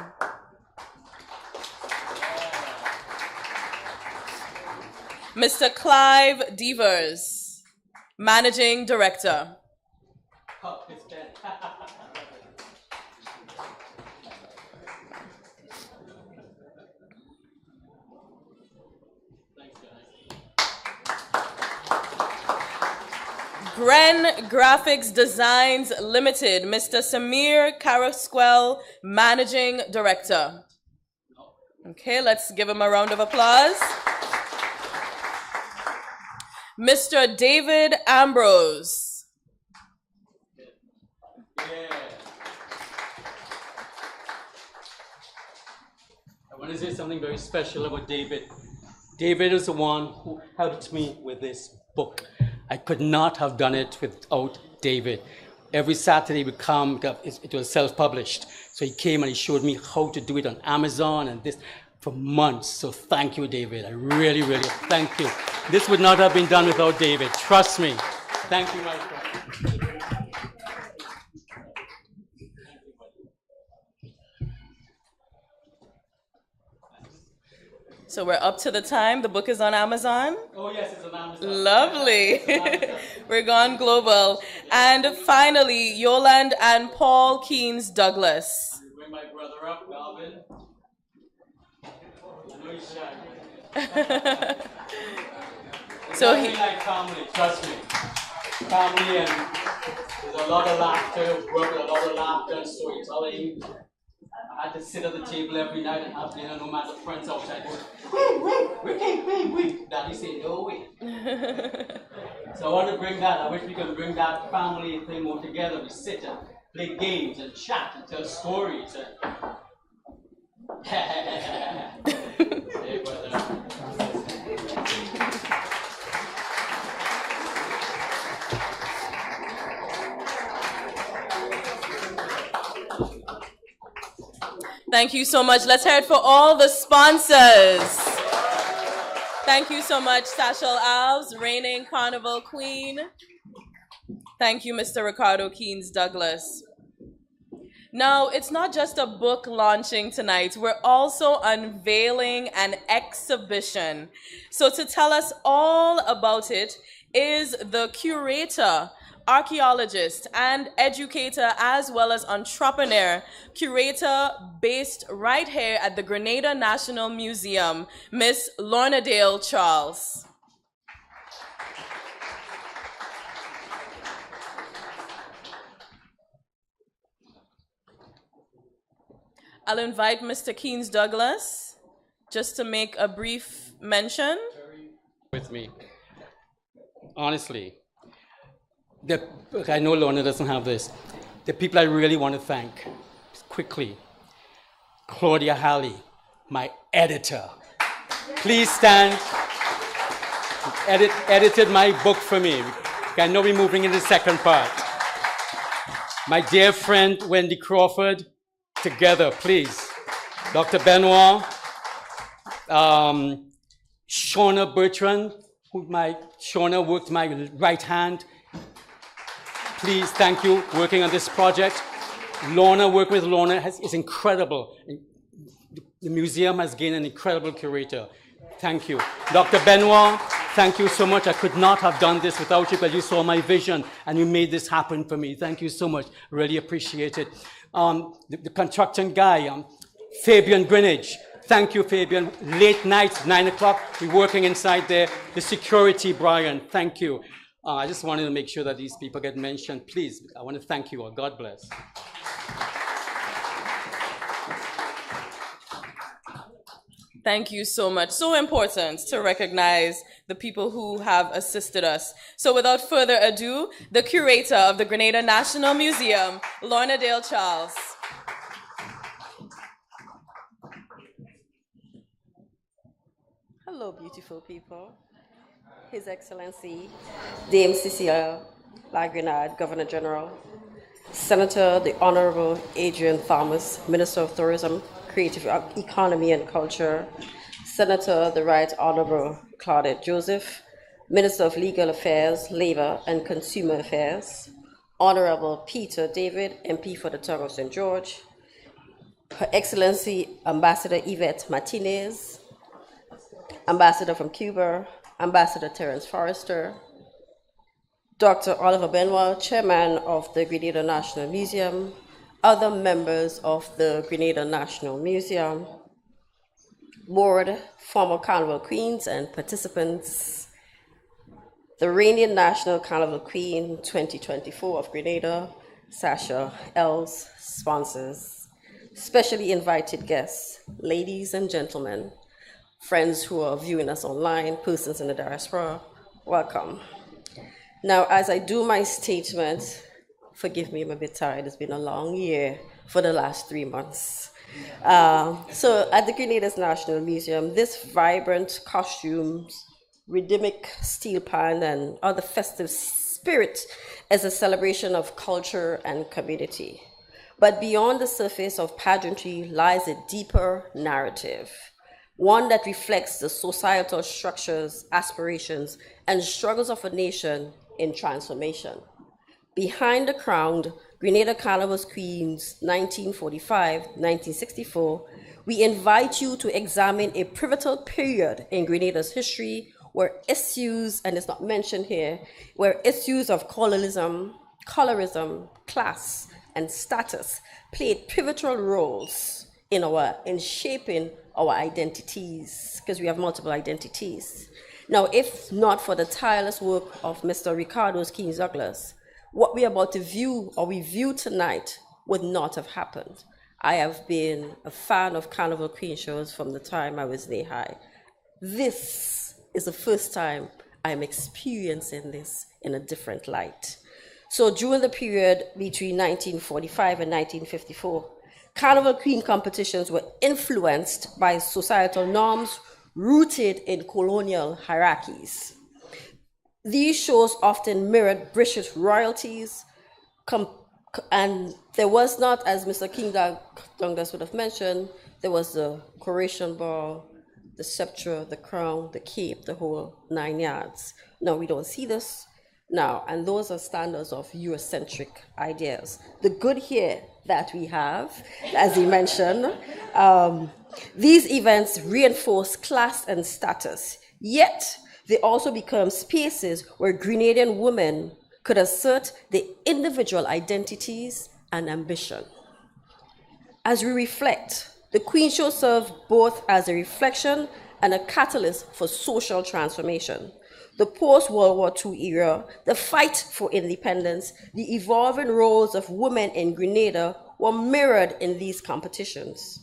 Mr. Clive Devers, Managing Director. Gren Graphics Designs Limited, Mr. Samir Carasquel, Managing Director. Okay, let's give him a round of applause. Mr. David Ambrose. I want to say something very special about David. David is the one who helped me with this book. I could not have done it without David. Every Saturday we come, it was self-published. So he came and he showed me how to do it on Amazon and this for months. So thank you, David. I really, really thank you. This would not have been done without David. Trust me. Thank you, my friend. So we're up to the time. The book is on Amazon. Oh, yes, it's on Amazon. Lovely. We're gone global. And finally, Yolande and Paul Keynes Douglas. Bring my brother up, Melvin. I know he's shy. So he like family, trust me. Family, and there's a lot of laughter, work with a lot of laughter and storytelling. I had to sit at the table every night and have dinner, no matter friends outside going, wait. Daddy say, no way. So I want to bring that. I wish we can bring that family thing more together. We sit and play games and chat and tell stories. Hey, brother. Thank you so much. Let's hear it for all the sponsors. Thank you so much, Sachel Alves, reigning Carnival Queen. Thank you, Mr. Ricardo Keynes Douglas. Now, it's not just a book launching tonight. We're also unveiling an exhibition. So to tell us all about it is the curator, archaeologist, and educator, as well as entrepreneur, curator based right here at the Grenada National Museum, Miss Lorna Dale Charles. I'll invite Mr. Keynes Douglas just to make a brief mention. With me. Honestly, I know Lorna doesn't have this. The people I really want to thank, quickly, Claudia Halley, my editor. Please stand. Edited my book for me. I know we're moving into the second part. My dear friend, Wendy Crawford, together, please. Dr. Benoit, Shauna Bertrand, Shauna worked my right hand. Please, thank you, working on this project. Lorna, working with Lorna is incredible. The museum has gained an incredible curator. Thank you. Dr. Benoit, thank you so much. I could not have done this without you, but you saw my vision and you made this happen for me. Thank you so much. Really appreciate it. The construction guy, Fabian Greenwich. Thank you, Fabian. Late nights, 9 o'clock, we're working inside there. The security, Brian, thank you. I just wanted to make sure that these people get mentioned. Please, I want to thank you all. God bless. Thank you so much. So important to recognize the people who have assisted us. So without further ado, the curator of the Grenada National Museum, Lorna Dale Charles. Hello, beautiful people. His Excellency, Dame Cecilia Lagrenade, Governor General, Senator the Honorable Adrian Thomas, Minister of Tourism, Creative Economy and Culture, Senator the Right Honorable Claudette Joseph, Minister of Legal Affairs, Labor and Consumer Affairs, Honorable Peter David, MP for the Town of St. George, Her Excellency Ambassador Yvette Martinez, Ambassador from Cuba, Ambassador Terence Forrester, Dr. Oliver Benoit, Chairman of the Grenada National Museum, other members of the Grenada National Museum, board, former Carnival Queens and participants, the reigning National Carnival Queen 2024 of Grenada, Sasha Els, sponsors, specially invited guests, ladies and gentlemen, friends who are viewing us online, persons in the diaspora, welcome. Now, as I do my statement, forgive me, I'm a bit tired. It's been a long year for the last 3 months. So at the Grenada's National Museum, this vibrant costumes, rhythmic steel pan and other festive spirit as a celebration of culture and community. But beyond the surface of pageantry lies a deeper narrative, one that reflects the societal structures, aspirations, and struggles of a nation in transformation. Behind the crowned Grenada Carnival's Queens 1945-1964, we invite you to examine a pivotal period in Grenada's history where issues, and it's not mentioned here, where issues of colorism, class, and status played pivotal roles in shaping our identities, because we have multiple identities. Now, if not for the tireless work of Mr. Ricardo Keynes Douglas, what we're about to view or review tonight would not have happened. I have been a fan of Carnival Queen shows from the time I was knee high. This is the first time I'm experiencing this in a different light. So during the period between 1945 and 1954, Carnival Queen competitions were influenced by societal norms rooted in colonial hierarchies. These shows often mirrored British royalties, and there was not, as Mr. King Douglas would have mentioned, there was the coronation ball, the sceptre, the crown, the cape, the whole 9 yards. No, we don't see this now, and those are standards of Eurocentric ideas. The good here that we have, as he mentioned, these events reinforce class and status, yet they also become spaces where Grenadian women could assert their individual identities and ambition. As we reflect, the Queen Show served both as a reflection and a catalyst for social transformation. The post-World War II era, the fight for independence, the evolving roles of women in Grenada were mirrored in these competitions.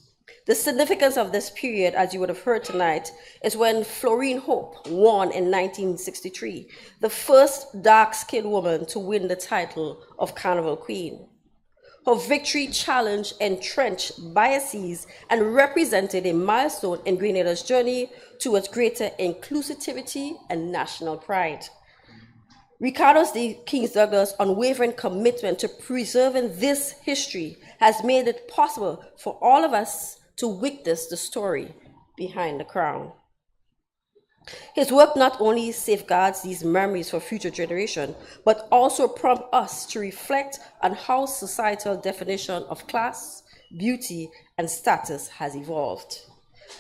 The significance of this period, as you would have heard tonight, is when Florine Hope won in 1963, the first dark-skinned woman to win the title of Carnival Queen. Her victory challenged entrenched biases and represented a milestone in Grenada's journey towards greater inclusivity and national pride. Ricardo Keynes Douglas' unwavering commitment to preserving this history has made it possible for all of us to witness the story behind the crown. His work not only safeguards these memories for future generations, but also prompts us to reflect on how societal definition of class, beauty, and status has evolved,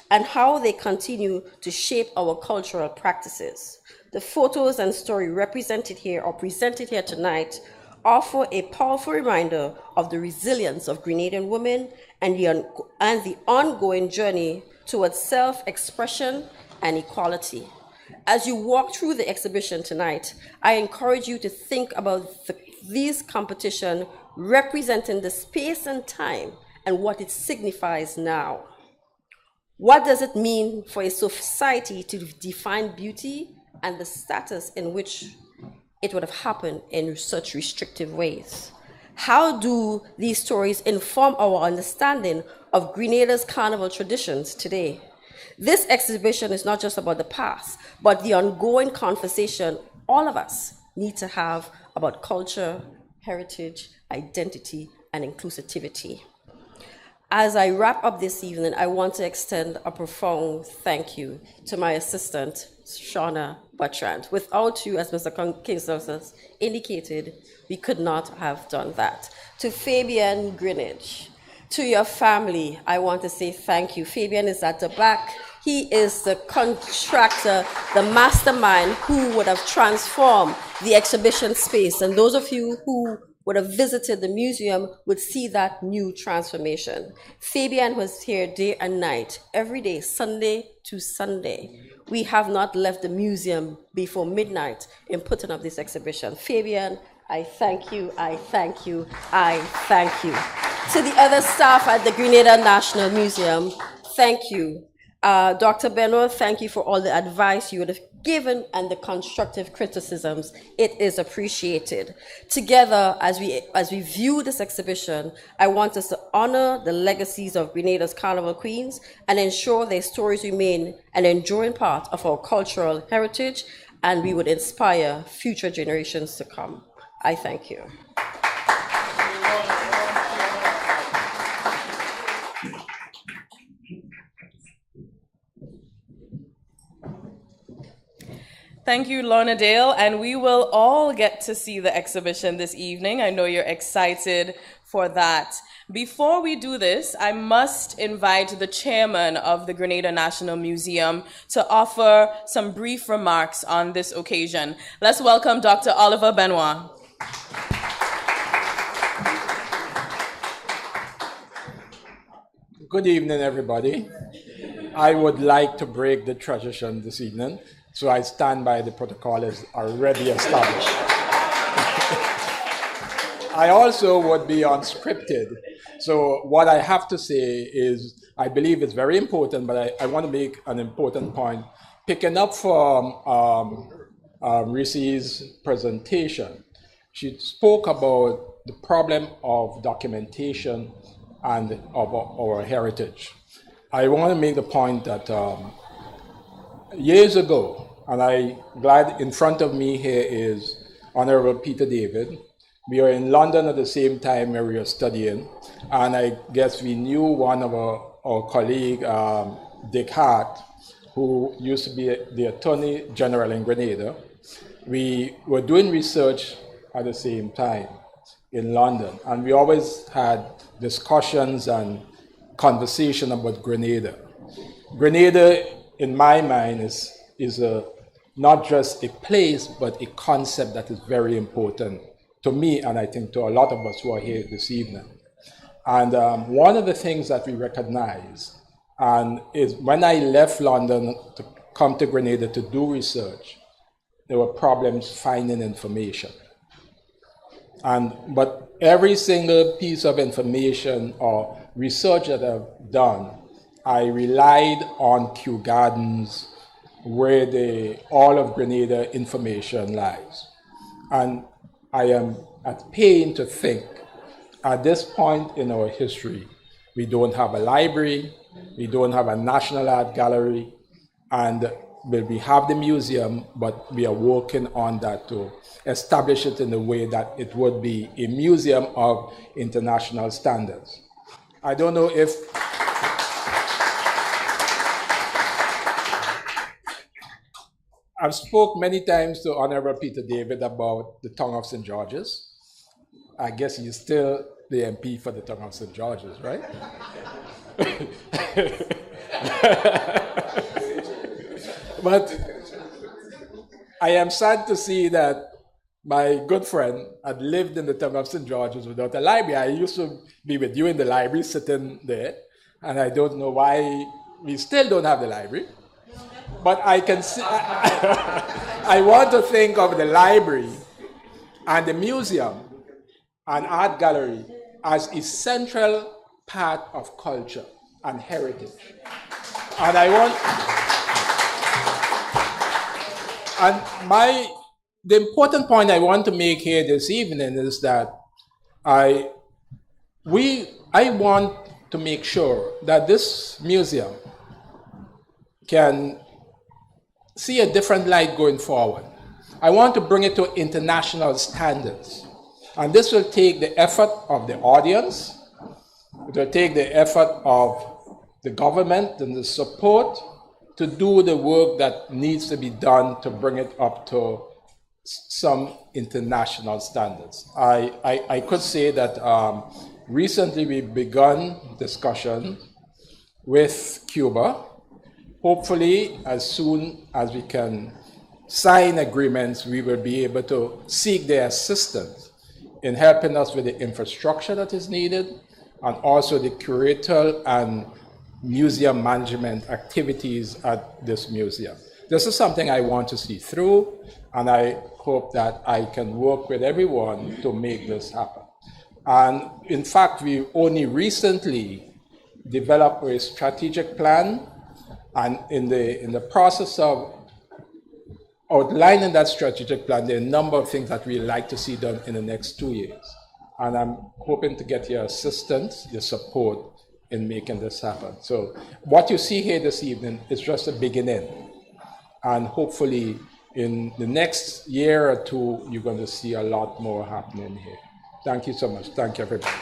and how they continue to shape our cultural practices. The photos and story represented here or presented here tonight offer a powerful reminder of the resilience of Grenadian women and the ongoing journey towards self-expression and equality. As you walk through the exhibition tonight, I encourage you to think about these competitions representing the space and time and what it signifies now. What does it mean for a society to define beauty and the status in which it would have happened in such restrictive ways? How do these stories inform our understanding of Grenada's carnival traditions today? This exhibition is not just about the past, but the ongoing conversation all of us need to have about culture, heritage, identity, and inclusivity. As I wrap up this evening, I want to extend a profound thank you to my assistant, Shauna Bertrand. Without you, as Mr. Keynes Douglas indicated, we could not have done that. To Fabian Greenwich, to your family, I want to say thank you. Fabian is at the back. He is the contractor, the mastermind who would have transformed the exhibition space. And those of you who would have visited the museum would see that new transformation. Fabian was here day and night, every day, Sunday to Sunday. We have not left the museum before midnight in putting up this exhibition. Fabian, I thank you, I thank you, I thank you. To the other staff at the Grenada National Museum, thank you. Dr. Benoit, thank you for all the advice you would have given and the constructive criticisms. It is appreciated. Together, as we view this exhibition, I want us to honor the legacies of Grenada's Carnival Queens and ensure their stories remain an enduring part of our cultural heritage, and we would inspire future generations to come. I thank you. Thank you, Lorna Dale, and we will all get to see the exhibition this evening. I know you're excited for that. Before we do this, I must invite the chairman of the Grenada National Museum to offer some brief remarks on this occasion. Let's welcome Dr. Oliver Benoit. Good evening, everybody. I would like to break the tradition this evening, so I stand by the protocol as already established. I also would be unscripted. So what I have to say is, I believe it's very important, but I want to make an important point. Picking up from Ricci's presentation, she spoke about the problem of documentation and of our heritage. I want to make the point that years ago, and I'm glad in front of me here is Honorable Peter David. We were in London at the same time where we were studying, and I guess we knew one of our colleague, Dick Hart, who used to be the Attorney General in Grenada. We were doing research at the same time in London, and we always had discussions and conversation about Grenada. Grenada, in my mind, is not just a place, but a concept that is very important to me, and I think to a lot of us who are here this evening. And one of the things that we recognize, and is when I left London to come to Grenada to do research, there were problems finding information. But every single piece of information or research that I've done, I relied on Kew Gardens, where all of Grenada information lies. And I am at pain to think, at this point in our history, we don't have a library, we don't have a national art gallery, and we have the museum, but we are working on that to establish it in a way that it would be a museum of international standards. I don't know if I've spoke many times to Honorable Peter David about the Tongue of St. George's. I guess he's still the MP for the Tongue of St. George's, right? But I am sad to see that my good friend had lived in the Tongue of St. George's without a library. I used to be with you in the library, sitting there, and I don't know why we still don't have the library. But I can see, I want to think of the library and the museum and art gallery as a central part of culture and heritage. And the important point I want to make here this evening is that I want to make sure that this museum can see a different light going forward. I want to bring it to international standards. And this will take the effort of the audience, it will take the effort of the government and the support to do the work that needs to be done to bring it up to some international standards. I could say that recently we've begun discussion with Cuba. Hopefully, as soon as we can sign agreements, we will be able to seek their assistance in helping us with the infrastructure that is needed and also the curatorial and museum management activities at this museum. This is something I want to see through, and I hope that I can work with everyone to make this happen. And in fact, we only recently developed a strategic plan And in the process of outlining that strategic plan, there are a number of things that we'd like to see done in the next 2 years. And I'm hoping to get your assistance, your support in making this happen. So what you see here this evening is just a beginning. And hopefully in the next year or two, you're going to see a lot more happening here. Thank you so much. Thank you, everybody.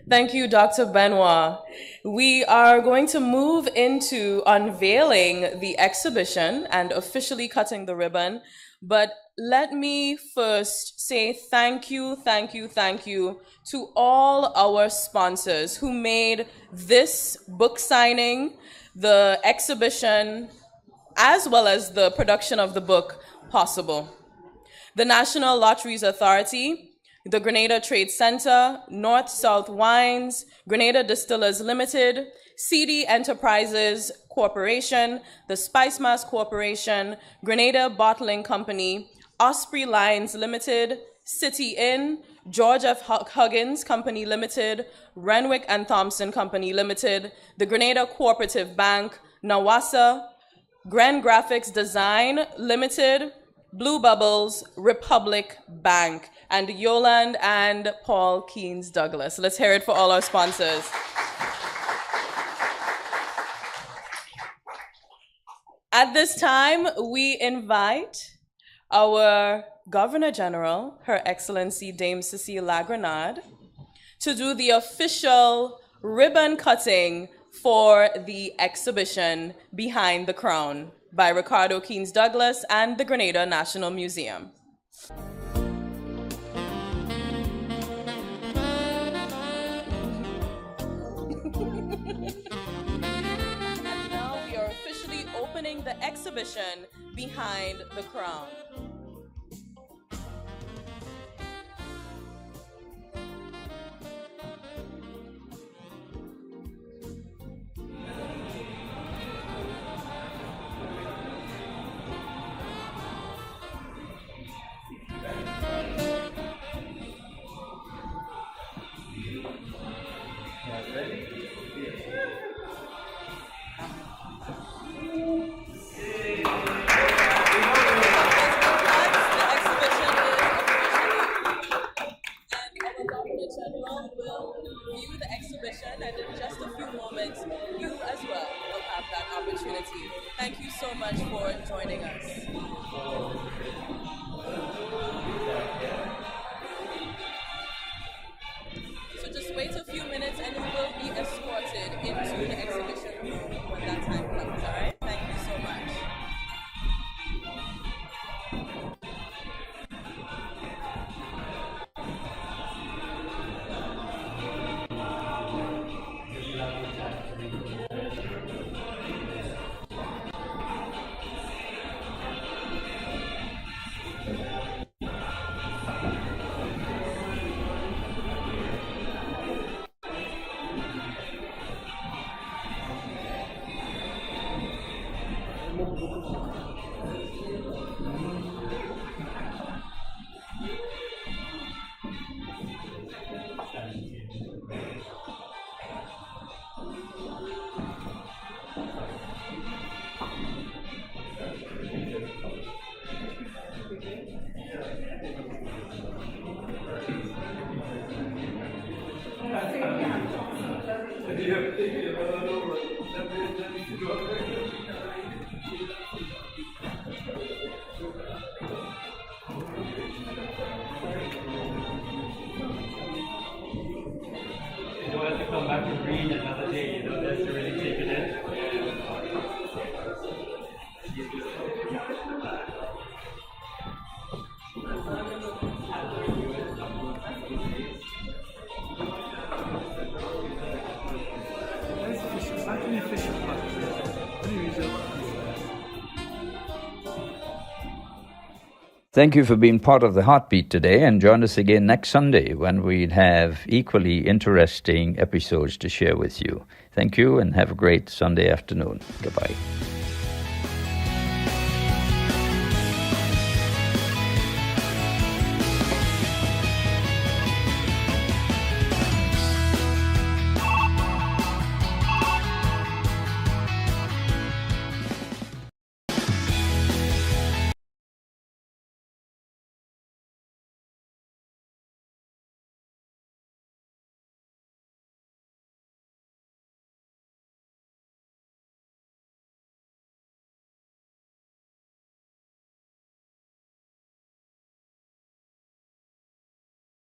Thank you, Dr. Benoit. We are going to move into unveiling the exhibition and officially cutting the ribbon. But let me first say thank you to all our sponsors who made this book signing, the exhibition, as well as the production of the book possible. The National Lotteries Authority, the Grenada Trade Center, North South Wines, Grenada Distillers Limited, CD Enterprises Corporation, the Spice Mass Corporation, Grenada Bottling Company, Osprey Lines Limited, City Inn, George F. Huggins Company Limited, Renwick and Thompson Company Limited, the Grenada Cooperative Bank, Nawasa, Gren Graphics Design Limited, Blue Bubbles, Republic Bank, and Yoland and Paul Keynes Douglas. Let's hear it for all our sponsors. At this time, we invite our Governor General, Her Excellency Dame Cecile Lagrenade, to do the official ribbon cutting for the exhibition Behind the Crown by Ricardo Keynes Douglas and the Grenada National Museum. And now we are officially opening the exhibition Behind the Crown. Thank you so much for joining us. So just wait a few minutes and you will be escorted into the exhibition room when that time comes, all right? Thank you so much. Thank you for being part of the Heartbeat today, and join us again next Sunday when we'll have equally interesting episodes to share with you. Thank you and have a great Sunday afternoon. Goodbye.